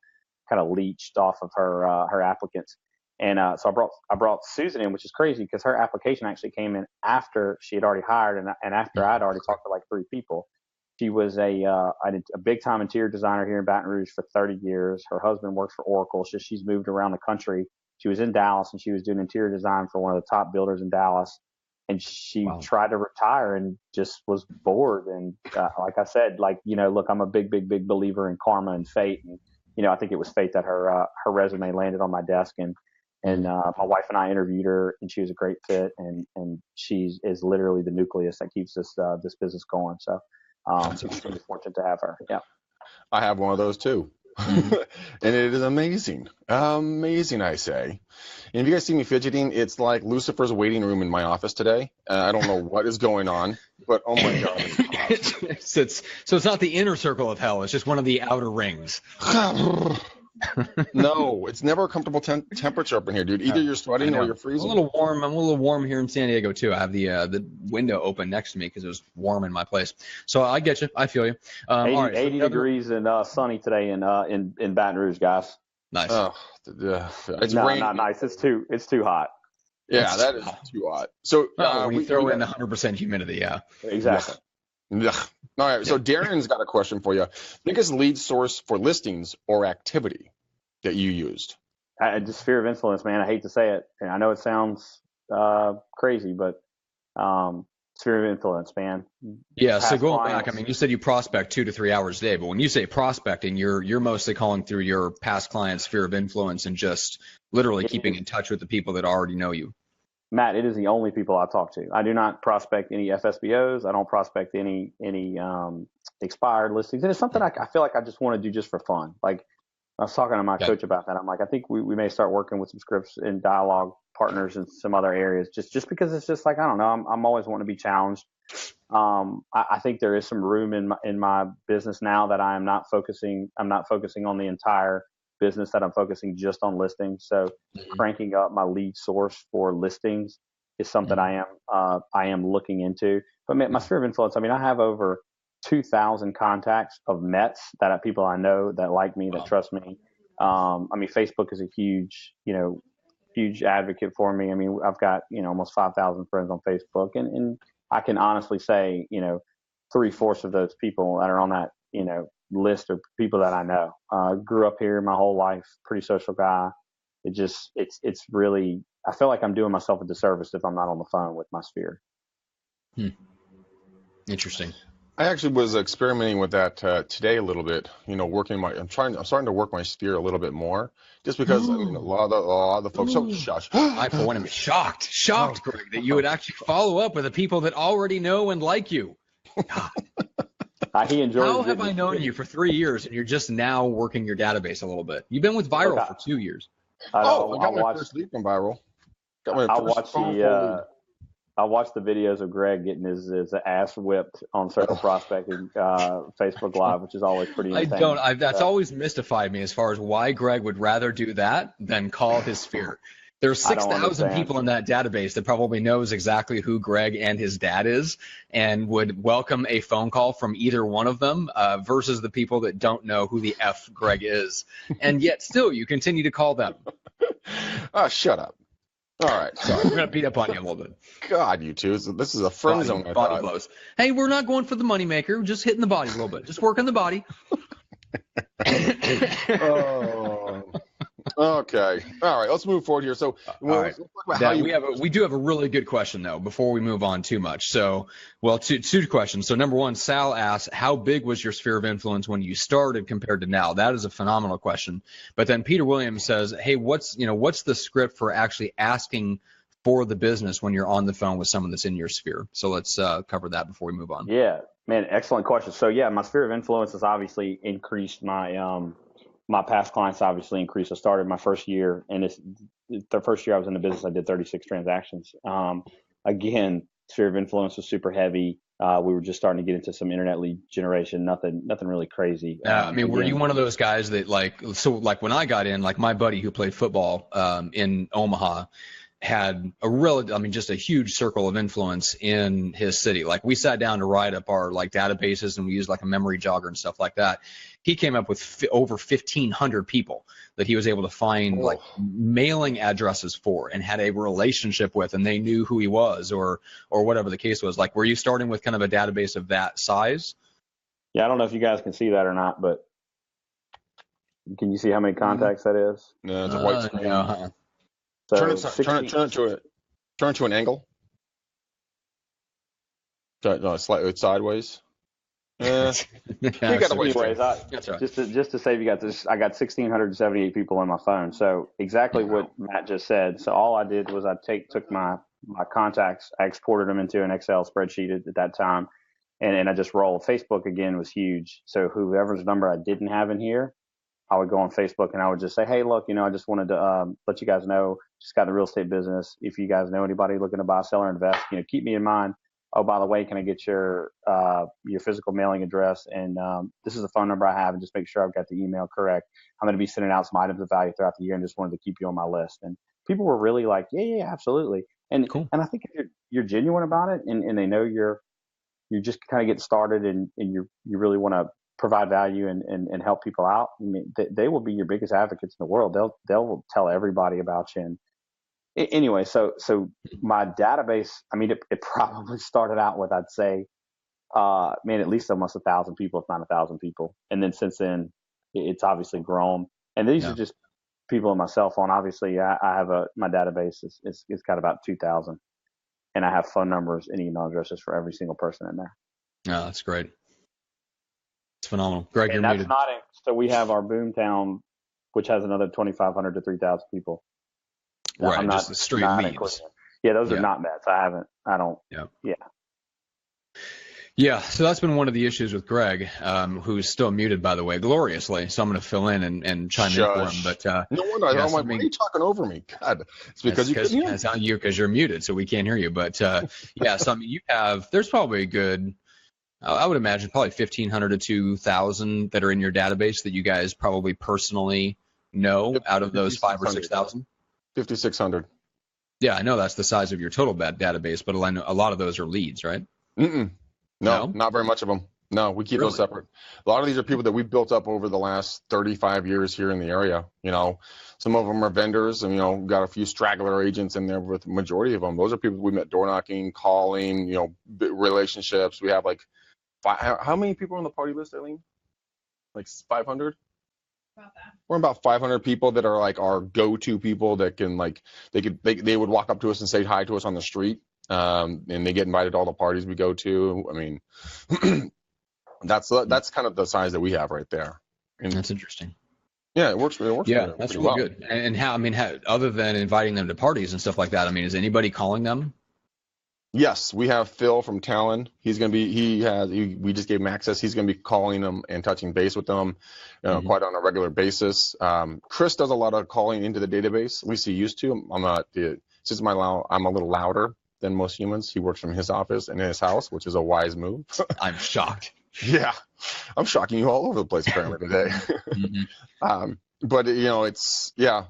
of leached off of her applicants. And so I brought Susan in, which is crazy because her application actually came in after she had already hired and after I'd already talked to like 3 people. She was a big-time interior designer here in Baton Rouge for 30 years. Her husband works for Oracle. She's moved around the country. She was in Dallas, and she was doing interior design for one of the top builders in Dallas. And she tried to retire and just was bored. And like I said, look, I'm a big believer in karma and fate. And, I think it was fate that her resume landed on my desk. And my wife and I interviewed her, and she was a great fit. And she is literally the nucleus that keeps this business going. So. So we're really fortunate to have her. Yeah. I have one of those too. And it is amazing. Amazing, I say. And if you guys see me fidgeting, it's like Lucifer's waiting room in my office today. I don't know what is going on, but oh my God. So it's not the inner circle of hell. It's just one of the outer rings. No, it's never a comfortable temperature up in here, dude. Either you're sweating or you're freezing. I'm a little warm here in San Diego too. I have the window open next to me because it was warm in my place. So I get you. I feel you. 80 degrees and sunny today in Baton Rouge, guys. Nice. It's raining. Not nice. It's too hot. Yeah, that is too hot. So we throw in 100% humidity. Yeah. Exactly. Yeah. All right. So Darren's got a question for you. Biggest lead source for listings or activity that you used? Just sphere of influence, man. I hate to say it. And I know it sounds crazy, but sphere of influence, man. Yeah. So going back, I mean, you said you prospect 2 to 3 hours a day, but when you say prospecting, you're mostly calling through your past clients' sphere of influence and just literally keeping in touch with the people that already know you. Matt, it is the only people I talk to. I do not prospect any FSBOs. I don't prospect any expired listings. And it's something I feel like I just want to do just for fun. Like I was talking to my coach about that. I'm like, I think we may start working with some scripts and dialogue partners in some other areas just because it's just like, I don't know. I'm always wanting to be challenged. I think there is some room in my business now that I'm not focusing on the entire business, that I'm focusing just on listings. So cranking up my lead source for listings is something I am looking into. But my sphere of influence, I mean, I have over 2,000 contacts of Mets that are people I know that like me, that trust me. I mean, Facebook is a huge advocate for me. I mean, I've got, almost 5,000 friends on Facebook, and I can honestly say, 3/4 of those people that are on that, list of people that I know. Grew up here my whole life, pretty social guy. It's really, I feel like I'm doing myself a disservice if I'm not on the phone with my sphere. Interesting. I actually was experimenting with that today a little bit. I'm starting to work my sphere a little bit more, just because a lot of the folks. Oh, shush! I for one am shocked, Greg, that you would actually follow up with the people that already know and like you. God. He enjoys. How have I known you for 3 years and you're just now working your database a little bit? You've been with Viral for 2 years. I got my first lead from Viral. I watched the videos of Greg getting his ass whipped on Circle Prospecting Facebook Live, which is always pretty insane. That's always mystified me as far as why Greg would rather do that than call his sphere. There's 6,000 people in that database that probably knows exactly who Greg and his dad is and would welcome a phone call from either one of them versus the people that don't know who the F Greg is. And yet still you continue to call them. Oh, shut up. All right. Sorry, we're going to beat up on you a little bit. God, you two. This is a friend zone. Body blows. Hey, we're not going for the moneymaker. We're just hitting the body a little bit. Just working the body. Okay. All right. Let's move forward here. So let's talk about how we do have a really good question though before we move on too much. So, well, two questions. So number one, Sal asks, how big was your sphere of influence when you started compared to now? That is a phenomenal question. But then Peter Williams says, hey, what's the script for actually asking for the business when you're on the phone with someone that's in your sphere? So let's cover that before we move on. Yeah, man, excellent question. So yeah, my sphere of influence has obviously increased. My past clients obviously increased. I started my first year, and the first year I was in the business, I did 36 transactions. Again, sphere of influence was super heavy. We were just starting to get into some internet lead generation. Nothing really crazy. I mean, were you one of those guys that like when I got in, like my buddy who played football in Omaha had just a huge circle of influence in his city. Like we sat down to write up our like databases and we used like a memory jogger and stuff like that. He came up with over 1,500 people that he was able to find like mailing addresses for and had a relationship with, and they knew who he was or whatever the case was. Like, were you starting with kind of a database of that size? Yeah, I don't know if you guys can see that or not, but can you see how many contacts that is? No, it's a white screen. No. So turn it to an angle. Slightly sideways. We got a ways. Anyways, right. just to save you guys this, I got 1,678 people on my phone. So exactly what Matt just said. So all I did was I took my contacts, I exported them into an Excel spreadsheet at that time, and I just rolled. Facebook again was huge. So whoever's number I didn't have in here, I would go on Facebook and I would just say, hey, look, I just wanted to let you guys know, just got in the real estate business. If you guys know anybody looking to buy, sell, or invest, keep me in mind. Oh, by the way, can I get your physical mailing address? And this is the phone number I have, and just make sure I've got the email correct. I'm going to be sending out some items of value throughout the year, and just wanted to keep you on my list. And people were really like, yeah, absolutely. And cool. And I think if you're genuine about it, and they know you're just kind of getting started, and you really want to provide value and help people out, I mean, they will be your biggest advocates in the world. They'll tell everybody about you. And anyway, so my database, I mean, it probably started out with, I'd say, at least almost 1,000 people, if not 1,000 people. And then since then, it's obviously grown. And these are just people on my cell phone. Obviously, I have my database it's got about 2,000, and I have phone numbers and email addresses for every single person in there. Yeah, that's great. It's phenomenal. Greg, and you're muted. So we have our Boomtown, which has another 2,500 to 3,000 people. Right, I'm just the straight leads. Yeah, those are not bets. I don't. Yeah. Yeah, so that's been one of the issues with Greg, who's still muted, by the way, gloriously. So I'm going to fill in and chime in for him. But no wonder. I'm like, why are you talking over me? God, it's because it's on you because you're muted, so we can't hear you. But so I mean, there's probably a good, I would imagine, probably 1,500 to 2,000 that are in your database that you guys probably personally know out of those 5,000 or 6,000. 5,600. Yeah, I know that's the size of your total database, but I know a lot of those are leads, right? No, not very much of them. No, we keep those separate. A lot of these are people that we've built up over the last 35 years here in the area. Some of them are vendors, and got a few straggler agents in there. With the majority of them, those are people we met door knocking, calling, relationships. We have like how many people on the party list, Eileen? Like 500. About that. We're about 500 people that are like our go-to people that can they would walk up to us and say hi to us on the street, and they get invited to all the parties we go to. I mean, that's kind of the size that we have right there. And that's interesting. Yeah, it works. Yeah, that's really well. Good. And how other than inviting them to parties and stuff like that, I mean, is anybody calling them? Yes, we have Phil from Talon. He's going to be, we just gave him access. He's going to be calling them and touching base with them quite on a regular basis. Chris does a lot of calling into the database. At least he used to. I'm a little louder than most humans. He works from his office and in his house, which is a wise move. I'm shocked. Yeah, I'm shocking you all over the place apparently today. But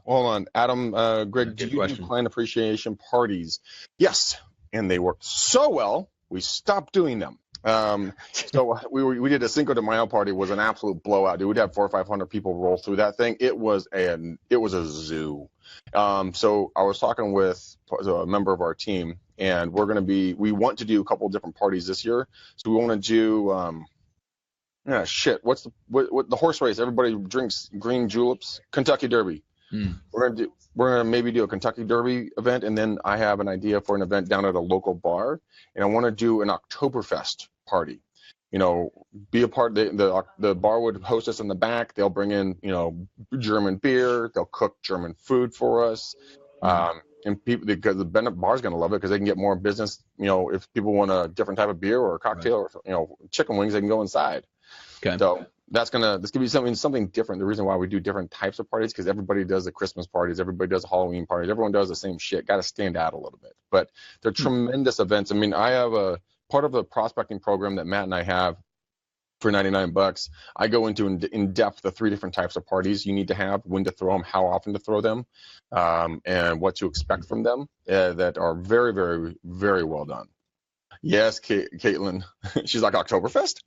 hold on. Adam, Greg, do you do client appreciation parties? Yes. And they worked so well, we stopped doing them. So we did a Cinco de Mayo party. Was an absolute blowout. Dude, we'd have 400 or 500 people roll through that thing. It was a zoo. So I was talking with a member of our team, and we want to do a couple of different parties this year. So we want to do what's the horse race? Everybody drinks green juleps. Kentucky Derby. We're gonna maybe do a Kentucky Derby event, and then I have an idea for an event down at a local bar, and I want to do an Oktoberfest party. You know, be a part. The bar would host us in the back. They'll bring in, you know, German beer. They'll cook German food for us. And people, because the bar's going to love it because they can get more business. You know, if people want a different type of beer or a cocktail or, you know, chicken wings, they can go inside. Okay. So this gonna be something different. The reason why we do different types of parties, because everybody does the Christmas parties, everybody does Halloween parties, everyone does the same shit. Got to stand out a little bit. But they're tremendous events. I mean, I have a part of the prospecting program that Matt and I have for $99. I go into in depth the 3 different types of parties you need to have, when to throw them, how often to throw them, and what to expect from them, that are very, very, very well done. Yes, Caitlin. She's like, Oktoberfest?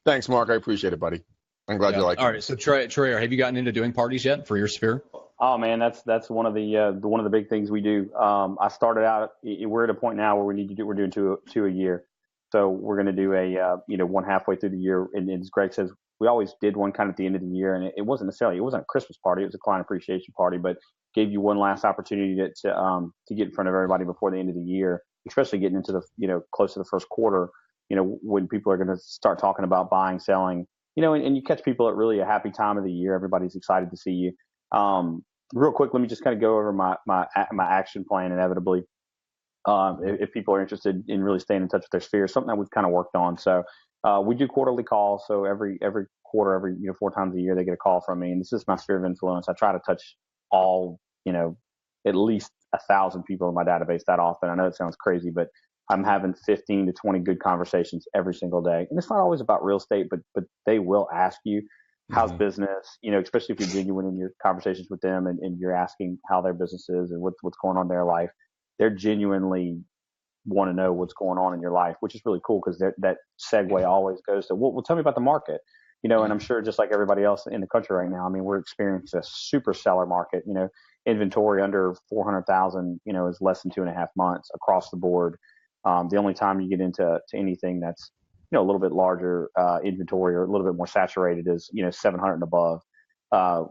Thanks, Mark. I appreciate it, buddy. I'm glad you like it. All right. So Trey, have you gotten into doing parties yet for your sphere? Oh man, that's one of the big things we do. I started out. We're at a point now where we're doing two a year. So we're going to do a one halfway through the year. And as Greg says, we always did one kind of at the end of the year, and it wasn't a Christmas party. It was a client appreciation party, but gave you one last opportunity to get in front of everybody before the end of the year, especially getting into the close to the first quarter. When people are going to start talking about buying, selling. And you catch people at really a happy time of the year. Everybody's excited to see you. Real quick, let me just kind of go over my action plan inevitably. If people are interested in really staying in touch with their sphere, something that we've kind of worked on. So we do quarterly calls. So every quarter, 4 times a year, they get a call from me. And this is my sphere of influence. I try to touch all, at least 1,000 people in my database that often. I know it sounds crazy, but I'm having 15 to 20 good conversations every single day. And it's not always about real estate, but they will ask you, how's business, especially if you're genuine in your conversations with them and you're asking how their business is and what's going on in their life. They're genuinely want to know what's going on in your life, which is really cool because that segue always goes to, well, tell me about the market, and I'm sure just like everybody else in the country right now, I mean, we're experiencing a super seller market, inventory under 400,000, is less than 2.5 months across the board. The only time you get into anything that's, a little bit larger inventory or a little bit more saturated is, 700 and above,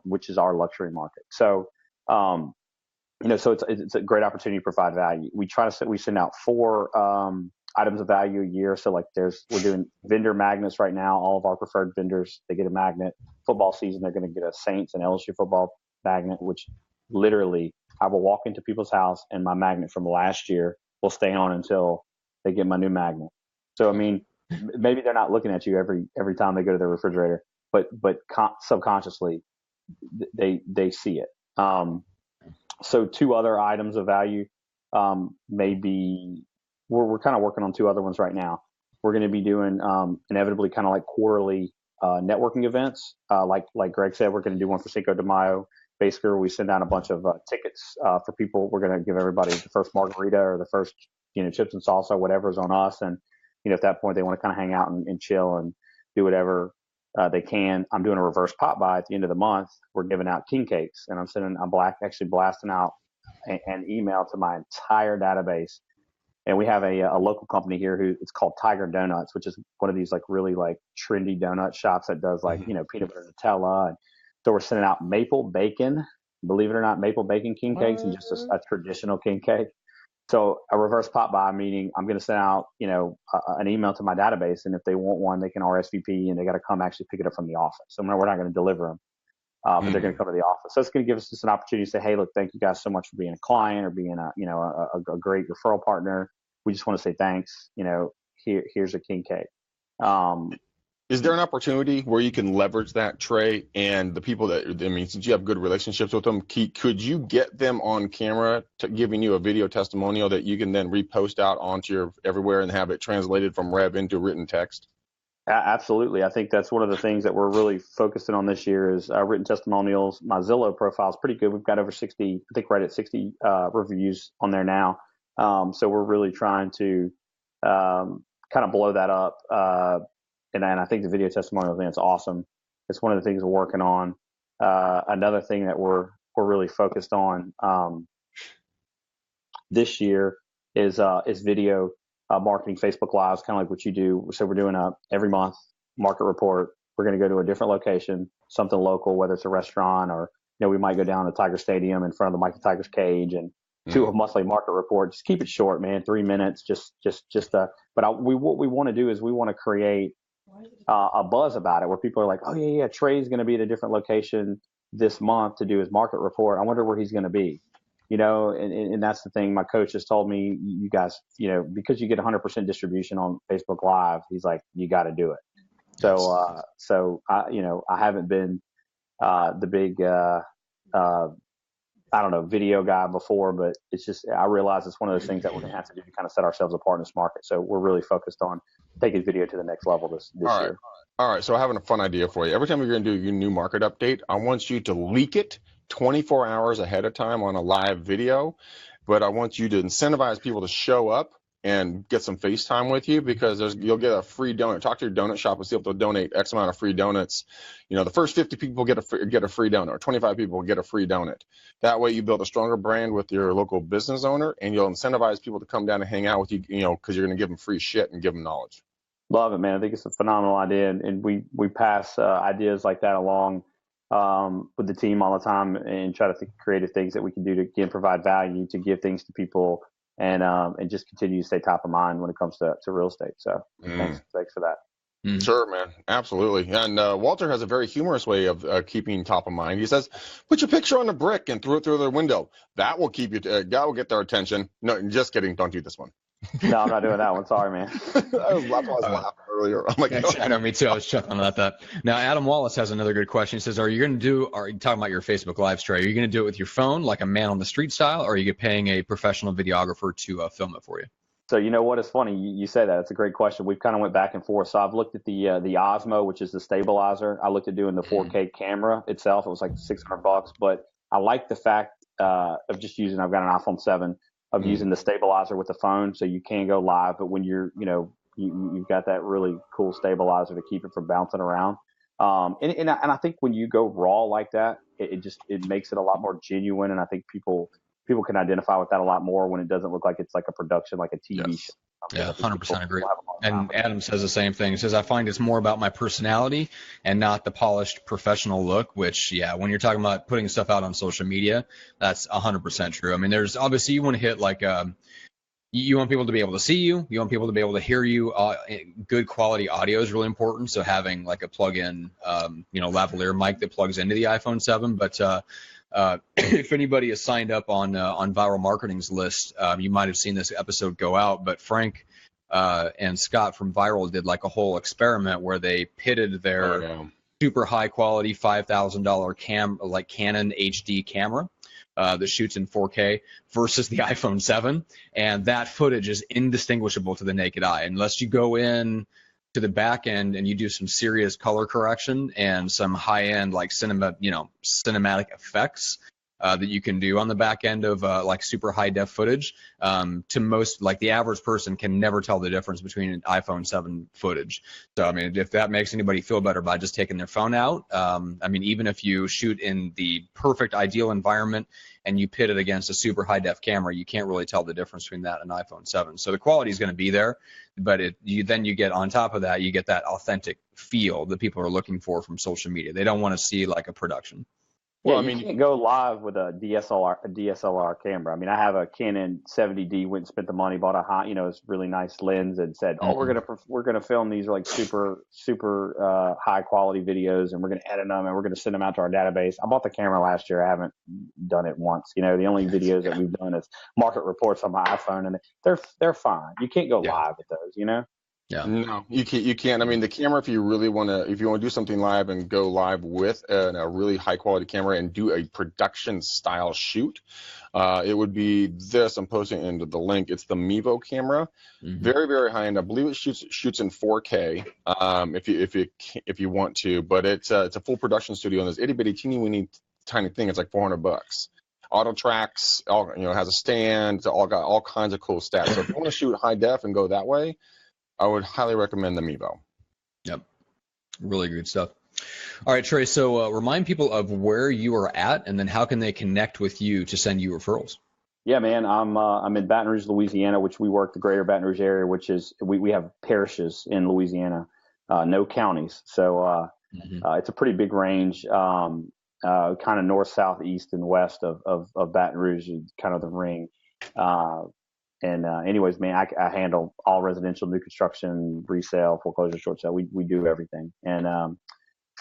which is our luxury market. So, so it's a great opportunity to provide value. We send out 4 items of value a year. So like we're doing vendor magnets right now. All of our preferred vendors, they get a magnet. Football season, they're going to get a Saints and LSU football magnet, which literally I will walk into people's house and my magnet from last year will stay on until they get my new magnet. So, I mean, maybe they're not looking at you every time they go to their refrigerator, but subconsciously they see it. So 2 other items of value, maybe we're kind of working on 2 other ones right now. We're going to be doing inevitably kind of like quarterly networking events. Like Greg said, we're going to do one for Cinco de Mayo. Basically, we send out a bunch of tickets for people. We're going to give everybody the first margarita or the first chips and salsa, whatever's on us. And at that point, they want to kind of hang out and chill and do whatever they can. I'm doing a reverse pop by at the end of the month. We're giving out king cakes, and I'm actually blasting out an email to my entire database. And we have a local company here it's called Tiger Donuts, which is one of these like really like trendy donut shops that does like, peanut butter Nutella. And so we're sending out maple bacon, believe it or not, maple bacon king cakes and just a traditional king cake. So a reverse pop by meaning I'm going to send out, an email to my database. And if they want one, they can RSVP and they got to come actually pick it up from the office. So we're not going to deliver them, but they're going to come to the office. So it's going to give us just an opportunity to say, hey, look, thank you guys so much for being a client or being a great referral partner. We just want to say thanks. Here's a king cake. Is there an opportunity where you can leverage that, Trey, and the people since you have good relationships with them, could you get them on camera giving you a video testimonial that you can then repost out onto your everywhere and have it translated from Rev into written text? Absolutely. I think that's one of the things that we're really focusing on this year is written testimonials. My Zillow profile is pretty good. We've got over 60, I think right at 60 reviews on there now. So we're really trying to kind of blow that up. And I think the video testimonial thing is awesome. It's one of the things we're working on. Another thing that we're really focused on this year is video marketing, Facebook Lives, kind of like what you do. So we're doing every month market report. We're going to go to a different location. something local, whether it's a restaurant or, we might go down to Tiger Stadium in front of the Mikey Tiger's cage and do a monthly market report. Just keep it short, man. 3 minutes. What we want to do is we want to create a buzz about it where people are like, oh yeah, Trey's going to be at a different location this month to do his market report. I wonder where he's going to be, and that's the thing. My coach has told me, you guys, because you get 100% distribution on Facebook Live, he's like, you got to do it. So I haven't been the big, video guy before, but it's just, I realize it's one of those things that we're going to have to do to kind of set ourselves apart in this market. So we're really focused on taking video to the next level this year. All right. So I have a fun idea for you. Every time you're going to do your new market update, I want you to leak it 24 hours ahead of time on a live video, but I want you to incentivize people to show up and get some FaceTime with you, because you'll get a free donut. Talk to your donut shop and see if they'll donate X amount of free donuts. The first 50 people get a free donut, or 25 people get a free donut. That way you build a stronger brand with your local business owner, and you'll incentivize people to come down and hang out with you, because you're going to give them free shit and give them knowledge. Love it, man. I think it's a phenomenal idea, and we pass ideas like that along with the team all the time, and try to think of creative things that we can do to, again, provide value, to give things to people, and just continue to stay top of mind when it comes to real estate. So thanks for that. Sure, man. Absolutely. And Walter has a very humorous way of keeping top of mind. He says, put your picture on a brick and throw it through their window. That will keep you, that will get their attention. No, just kidding. Don't do this one. No, I'm not doing that one. Sorry, man. I was laughing earlier. I'm like, I know, me too. I was chuckling about that. Now, Adam Wallace has another good question. He says, are you talking about your Facebook Live, Trey? Are you going to do it with your phone, like a man on the street style, or are you paying a professional videographer to film it for you? So you know what? It's funny you say that. It's a great question. We've kind of went back and forth. So I've looked at the Osmo, which is the stabilizer. I looked at doing the 4K camera itself. It was like $600, but I like the fact of just using. I've got an iPhone 7 of using the stabilizer with the phone, so you can go live. But when you've got that really cool stabilizer to keep it from bouncing around. And I think when you go raw like that, it makes it a lot more genuine, and I think people can identify with that a lot more when it doesn't look like it's like a production, like a TV show. Yeah, 100% agree. And Adam says the same thing. He says, I find it's more about my personality and not the polished professional look, which, when you're talking about putting stuff out on social media, that's 100% true. I mean, there's obviously, you want to hit like, you want people to be able to see you. You want people to be able to hear you. Good quality audio is really important. So having like a plug-in, lavalier mic that plugs into the iPhone 7. But if anybody is signed up on Viral Marketing's list, you might have seen this episode go out. But Frank and Scott from Viral did like a whole experiment where they pitted their super high quality $5,000 Canon HD camera that shoots in 4K versus the iPhone 7, and that footage is indistinguishable to the naked eye unless you go in to the back end and you do some serious color correction and some high end like cinematic effects that you can do on the back end of like super high def footage. To most, like the average person can never tell the difference between an iPhone 7 footage. So I mean, if that makes anybody feel better by just taking their phone out, I mean, even if you shoot in the perfect ideal environment and you pit it against a super high def camera, you can't really tell the difference between that and an iPhone 7. So the quality is going to be there, but you get on top of that, you get that authentic feel that people are looking for from social media. They don't want to see like a production. Well, you can't go live with a DSLR camera. I mean, I have a Canon 70D. Went and spent the money, bought a it's really nice lens, and said, we're gonna film these like super high quality videos, and we're gonna edit them, and we're gonna send them out to our database. I bought the camera last year. I haven't done it once. The only videos that we've done is market reports on my iPhone, and they're fine. You can't go live with those. Yeah. No, you can't. I mean, the camera, if you want to do something live and go live with a really high quality camera and do a production style shoot, it would be this. I'm posting it into the link. It's the Mevo camera, very, very high end. I believe it shoots in 4K. If you want to, but it's a full production studio and this itty bitty teeny weeny tiny thing. It's like $400. Auto tracks, has a stand. It's all got all kinds of cool stats. So if you want to shoot high def and go that way, I would highly recommend the Mevo. Yep. Really good stuff. All right, Trey, so remind people of where you are at, and then how can they connect with you to send you referrals? Yeah, man, I'm in Baton Rouge, Louisiana, which we work the greater Baton Rouge area, which is we have parishes in Louisiana, no counties. So It's a pretty big range, kind of north, south, east, and west of Baton Rouge, kind of the ring. Anyways, man, I handle all residential, new construction, resale, foreclosure, short sale. We do everything. And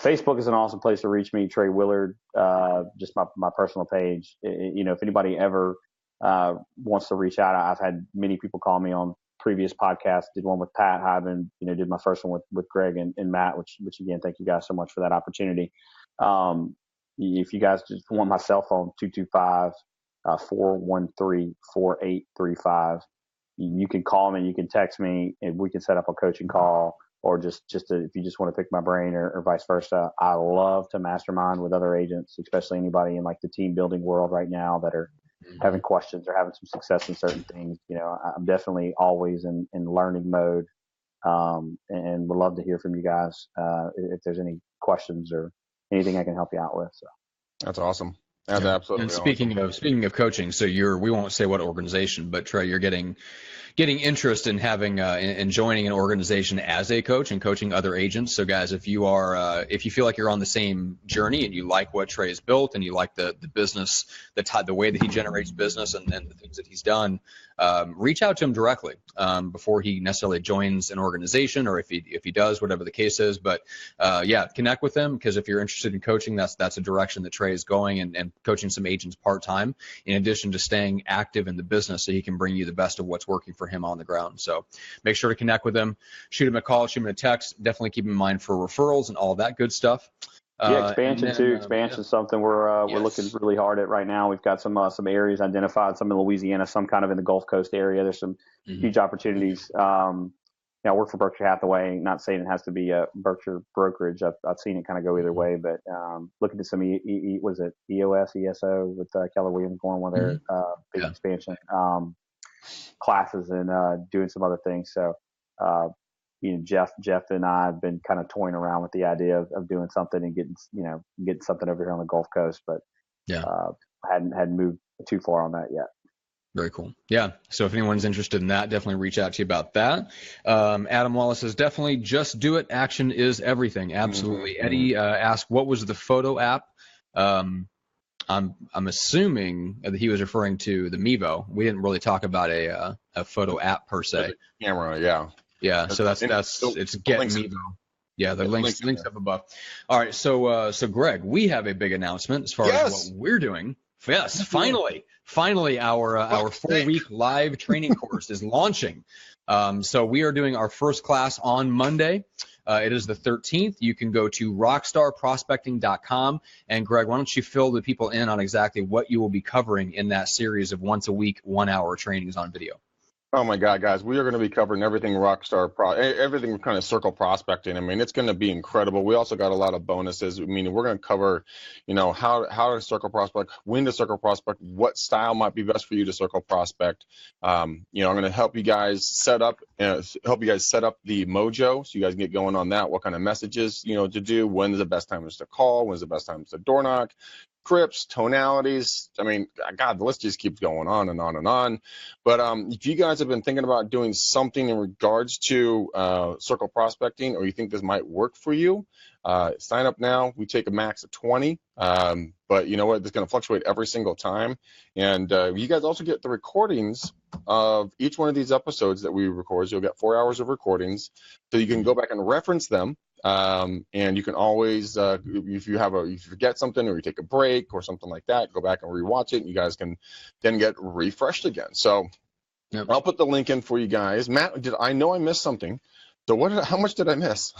Facebook is an awesome place to reach me. Trey Willard, just my personal page. If anybody ever wants to reach out, I've had many people call me on previous podcasts. Did one with Pat Hyben, did my first one with Greg and Matt, which again, thank you guys so much for that opportunity. If you guys just want my cell phone, 225-413-4835. You can call me, you can text me, and we can set up a coaching call, or just if you just want to pick my brain or vice versa. I love to mastermind with other agents, especially anybody in like the team building world right now that are having questions or having some success in certain things. I'm definitely always in learning mode, and would love to hear from you guys if there's any questions or anything I can help you out with. So that's awesome. That's absolutely. And speaking of coaching, so we won't say what organization, but Trey, you're getting interest in having in joining an organization as a coach and coaching other agents. So guys, if you feel like you're on the same journey and you like what Trey has built and you like the business, the way that he generates business and the things that he's done, reach out to him directly before he necessarily joins an organization, or if he does, whatever the case is. But connect with him, because if you're interested in coaching, that's a direction that Trey is going, and coaching some agents part-time in addition to staying active in the business, so he can bring you the best of what's working for him on the ground. So make sure to connect with him, shoot him a call, shoot him a text. Definitely keep in mind for referrals and all that good stuff. Expansion too. Expansion is something we're looking really hard at right now. We've got some areas identified, some in Louisiana, some kind of in the Gulf Coast area. There's some huge opportunities. I work for Berkshire Hathaway. Not saying it has to be a Berkshire brokerage. I've seen it kind of go either way, but looking at some was it ESO with Keller Williams going one of their big expansion classes and doing some other things. So Jeff and I have been kind of toying around with the idea of doing something and getting something over here on the Gulf Coast, but hadn't moved too far on that yet. Very cool. Yeah. So if anyone's interested in that, definitely reach out to you about that. Adam Wallace says, definitely just do it. Action is everything. Absolutely. Eddie asked, what was the photo app? I'm assuming that he was referring to the Mevo. We didn't really talk about a photo app per se. Camera, yeah. Yeah. So it's Get Mevo. Yeah, the links up above. All right. So Greg, we have a big announcement as far as what we're doing. Yes, finally, our 4-week live training course is launching. So we are doing our first class on Monday. It is the 13th. You can go to rockstarprospecting.com. And Greg, why don't you fill the people in on exactly what you will be covering in that series of once a week, 1 hour trainings on video? Oh my God, guys, we are going to be covering everything everything kind of circle prospecting. I mean, it's going to be incredible. We also got a lot of bonuses. I mean, we're going to cover, how to circle prospect, when to circle prospect, what style might be best for you to circle prospect. I'm going to help you guys set up the mojo, so you guys can get going on that. What kind of messages, to do, when is the best time to call, when is the best time to door knock, scripts, tonalities. I mean, God, the list just keeps going on and on and on. But if you guys have been thinking about doing something in regards to circle prospecting, or you think this might work for you, sign up now. We take a max of 20, but you know what? It's going to fluctuate every single time. And you guys also get the recordings of each one of these episodes that we record. So you'll get 4 hours of recordings, so you can go back and reference them. And you can always, if you forget something or you take a break or something like that, go back and rewatch it. And you guys can then get refreshed again. So I'll put the link in for you guys. Matt, I know I missed something. So how much did I miss?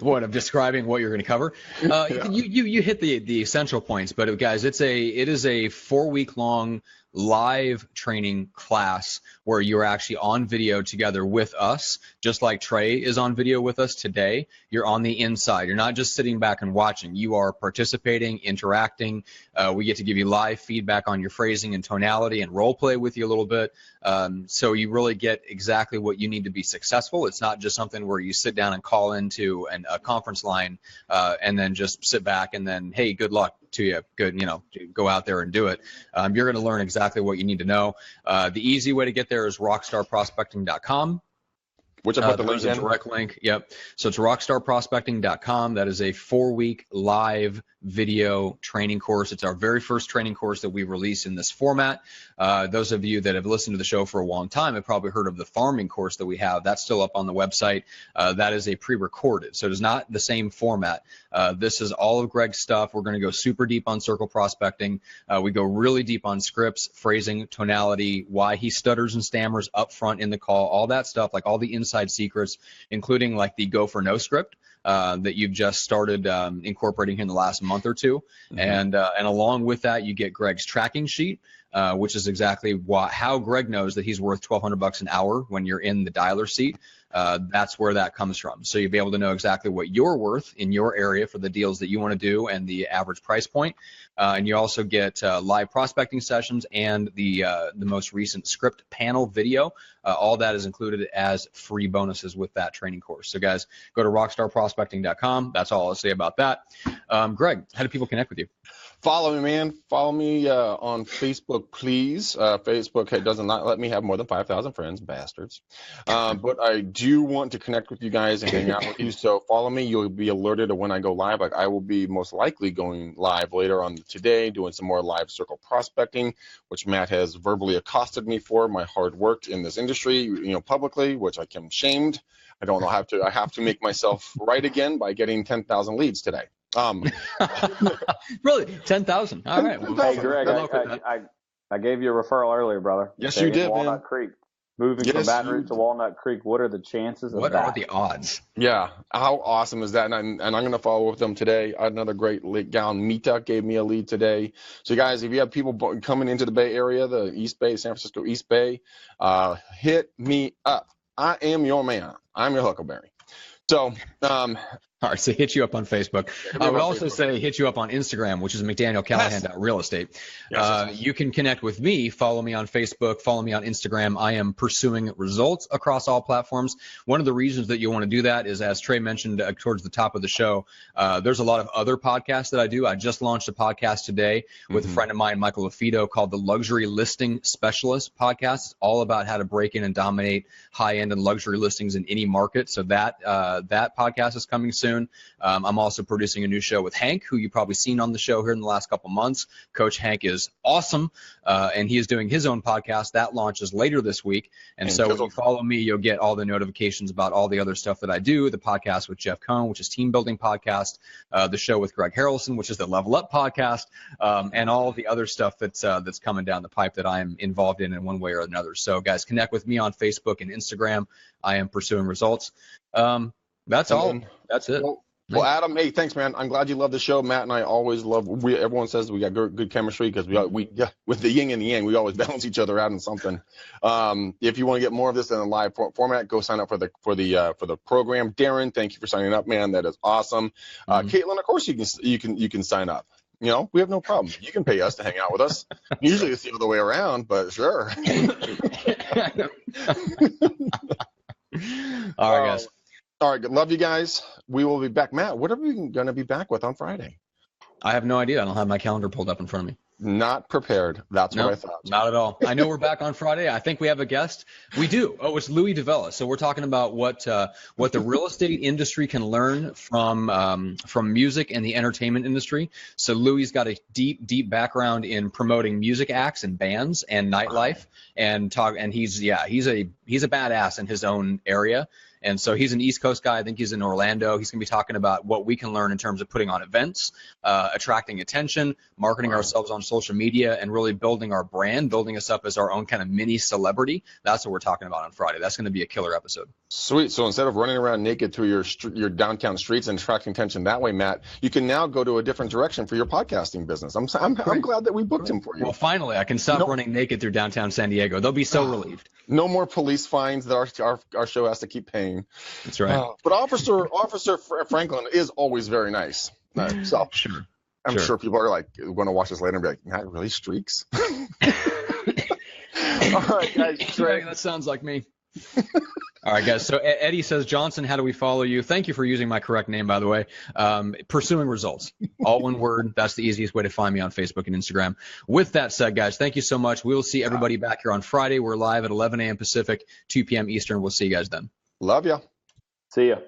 What, of describing what you're going to cover? You hit the essential points, but guys, it is a 4-week long live training class where you're actually on video together with us, just like Trey is on video with us today. You're on the inside. You're not just sitting back and watching. You are participating, interacting. We get to give you live feedback on your phrasing and tonality and role play with you a little bit. So you really get exactly what you need to be successful. It's not just something where you sit down and call into a conference line and then just sit back and then, hey, good luck to you. Good, go out there and do it. You're going to learn exactly what you need to know. The easy way to get there is rockstarprospecting.com. Which I put the link There's in. a direct link. Yep. So it's rockstarprospecting.com. That is a 4-week live video training course. It's our very first training course that we release in this format. Those of you that have listened to the show for a long time have probably heard of the farming course that we have. That's still up on the website. That is a pre-recorded, so it is not the same format. This is all of Greg's stuff. We're going to go super deep on circle prospecting. We go really deep on scripts, phrasing, tonality, why he stutters and stammers up front in the call, all that stuff, like all the inside secrets, including like the go for no script. That you've just started incorporating in the last month or two. And along with that, you get Greg's tracking sheet, which is exactly how Greg knows that he's worth $1,200 an hour when you're in the dialer seat. That's where that comes from. So you'll be able to know exactly what you're worth in your area for the deals that you want to do and the average price point. And you also get live prospecting sessions and the most recent script panel video. All that is included as free bonuses with that training course. So guys, go to rockstarprospecting.com. That's all I'll say about that. Greg, how do people connect with you? Follow me, man. Follow me on Facebook, please. Facebook does not let me have more than 5,000 friends, bastards. But I do want to connect with you guys and hang out with you. So follow me. You'll be alerted of when I go live. Like I will be most likely going live later on today, doing some more live circle prospecting, which Matt has verbally accosted me for my hard work in this industry, publicly, which I am shamed. I don't know how to. I have to make myself right again by getting 10,000 leads today. Really? 10,000? All right. Well, hey, Greg, I gave you a referral earlier, brother. Yes, you did, Walnut Creek. Moving from Baton Rouge to Walnut Creek, what are the chances of that? What are the odds? Yeah. How awesome is that? And I'm going to follow with them today. Another great gal, Mita, gave me a lead today. So, guys, if you have people coming into the Bay Area, the East Bay, San Francisco East Bay, hit me up. I am your man. I'm your Huckleberry. So, all right, so hit you up on Facebook. I would also say hit you up on Instagram, which is McDanielCallahan.real estate. Yes. You can connect with me. Follow me on Facebook. Follow me on Instagram. I am pursuing results across all platforms. One of the reasons that you want to do that is, as Trey mentioned towards the top of the show, there's a lot of other podcasts that I do. I just launched a podcast today with a friend of mine, Michael LaFido, called the Luxury Listing Specialist Podcast. It's all about how to break in and dominate high-end and luxury listings in any market. So that podcast is coming soon. I'm also producing a new show with Hank, who you've probably seen on the show here in the last couple months. Coach Hank is awesome, and he is doing his own podcast. That launches later this week. And so when you follow me, you'll get all the notifications about all the other stuff that I do, the podcast with Jeff Cohn, which is Team Building Podcast, the show with Greg Harrelson, which is the Level Up Podcast, and all the other stuff that's coming down the pipe that I am involved in one way or another. So, guys, connect with me on Facebook and Instagram. I am pursuing results. That's all. That's it. Well, Adam, hey, thanks, man. I'm glad you love the show. Matt and I always love. Everyone says we got good chemistry because we with the yin and the yang, we always balance each other out in something. If you want to get more of this in a live format, go sign up for the program. Darren, thank you for signing up, man. That is awesome. Caitlin, of course you can sign up. We have no problem. You can pay us to hang out with us. Usually it's the other way around, but sure. All right, guys. All right, love you guys. We will be back. Matt, what are we going to be back with on Friday? I have no idea. I don't have my calendar pulled up in front of me. Not prepared. That's what I thought. Not at all. I know we're back on Friday. I think we have a guest. We do. Oh, it's Louis DeVella. So we're talking about what the real estate industry can learn from music and the entertainment industry. So Louis's got a deep background in promoting music acts and bands and nightlife, and he's a badass in his own area. And so he's an East Coast guy. I think he's in Orlando. He's going to be talking about what we can learn in terms of putting on events, attracting attention, marketing ourselves on social media, and really building our brand, building us up as our own kind of mini celebrity. That's what we're talking about on Friday. That's going to be a killer episode. Sweet. So instead of running around naked through your downtown streets and attracting attention that way, Matt, you can now go to a different direction for your podcasting business. I'm glad that we booked him for you. Well, finally, I can stop running naked through downtown San Diego. They'll be so relieved. No more police fines that our show has to keep paying. That's right. But Officer Franklin is always very nice. So I'm sure people are going to watch this later and be like, "Not really streaks." All right, guys. Trey, that sounds like me. All right, guys. So Eddie says, Johnson, how do we follow you? Thank you for using my correct name, by the way. Pursuing Results. All one word. That's the easiest way to find me on Facebook and Instagram. With that said, guys, thank you so much. We will see everybody back here on Friday. We're live at 11 a.m. Pacific, 2 p.m. Eastern. We'll see you guys then. Love ya. See ya.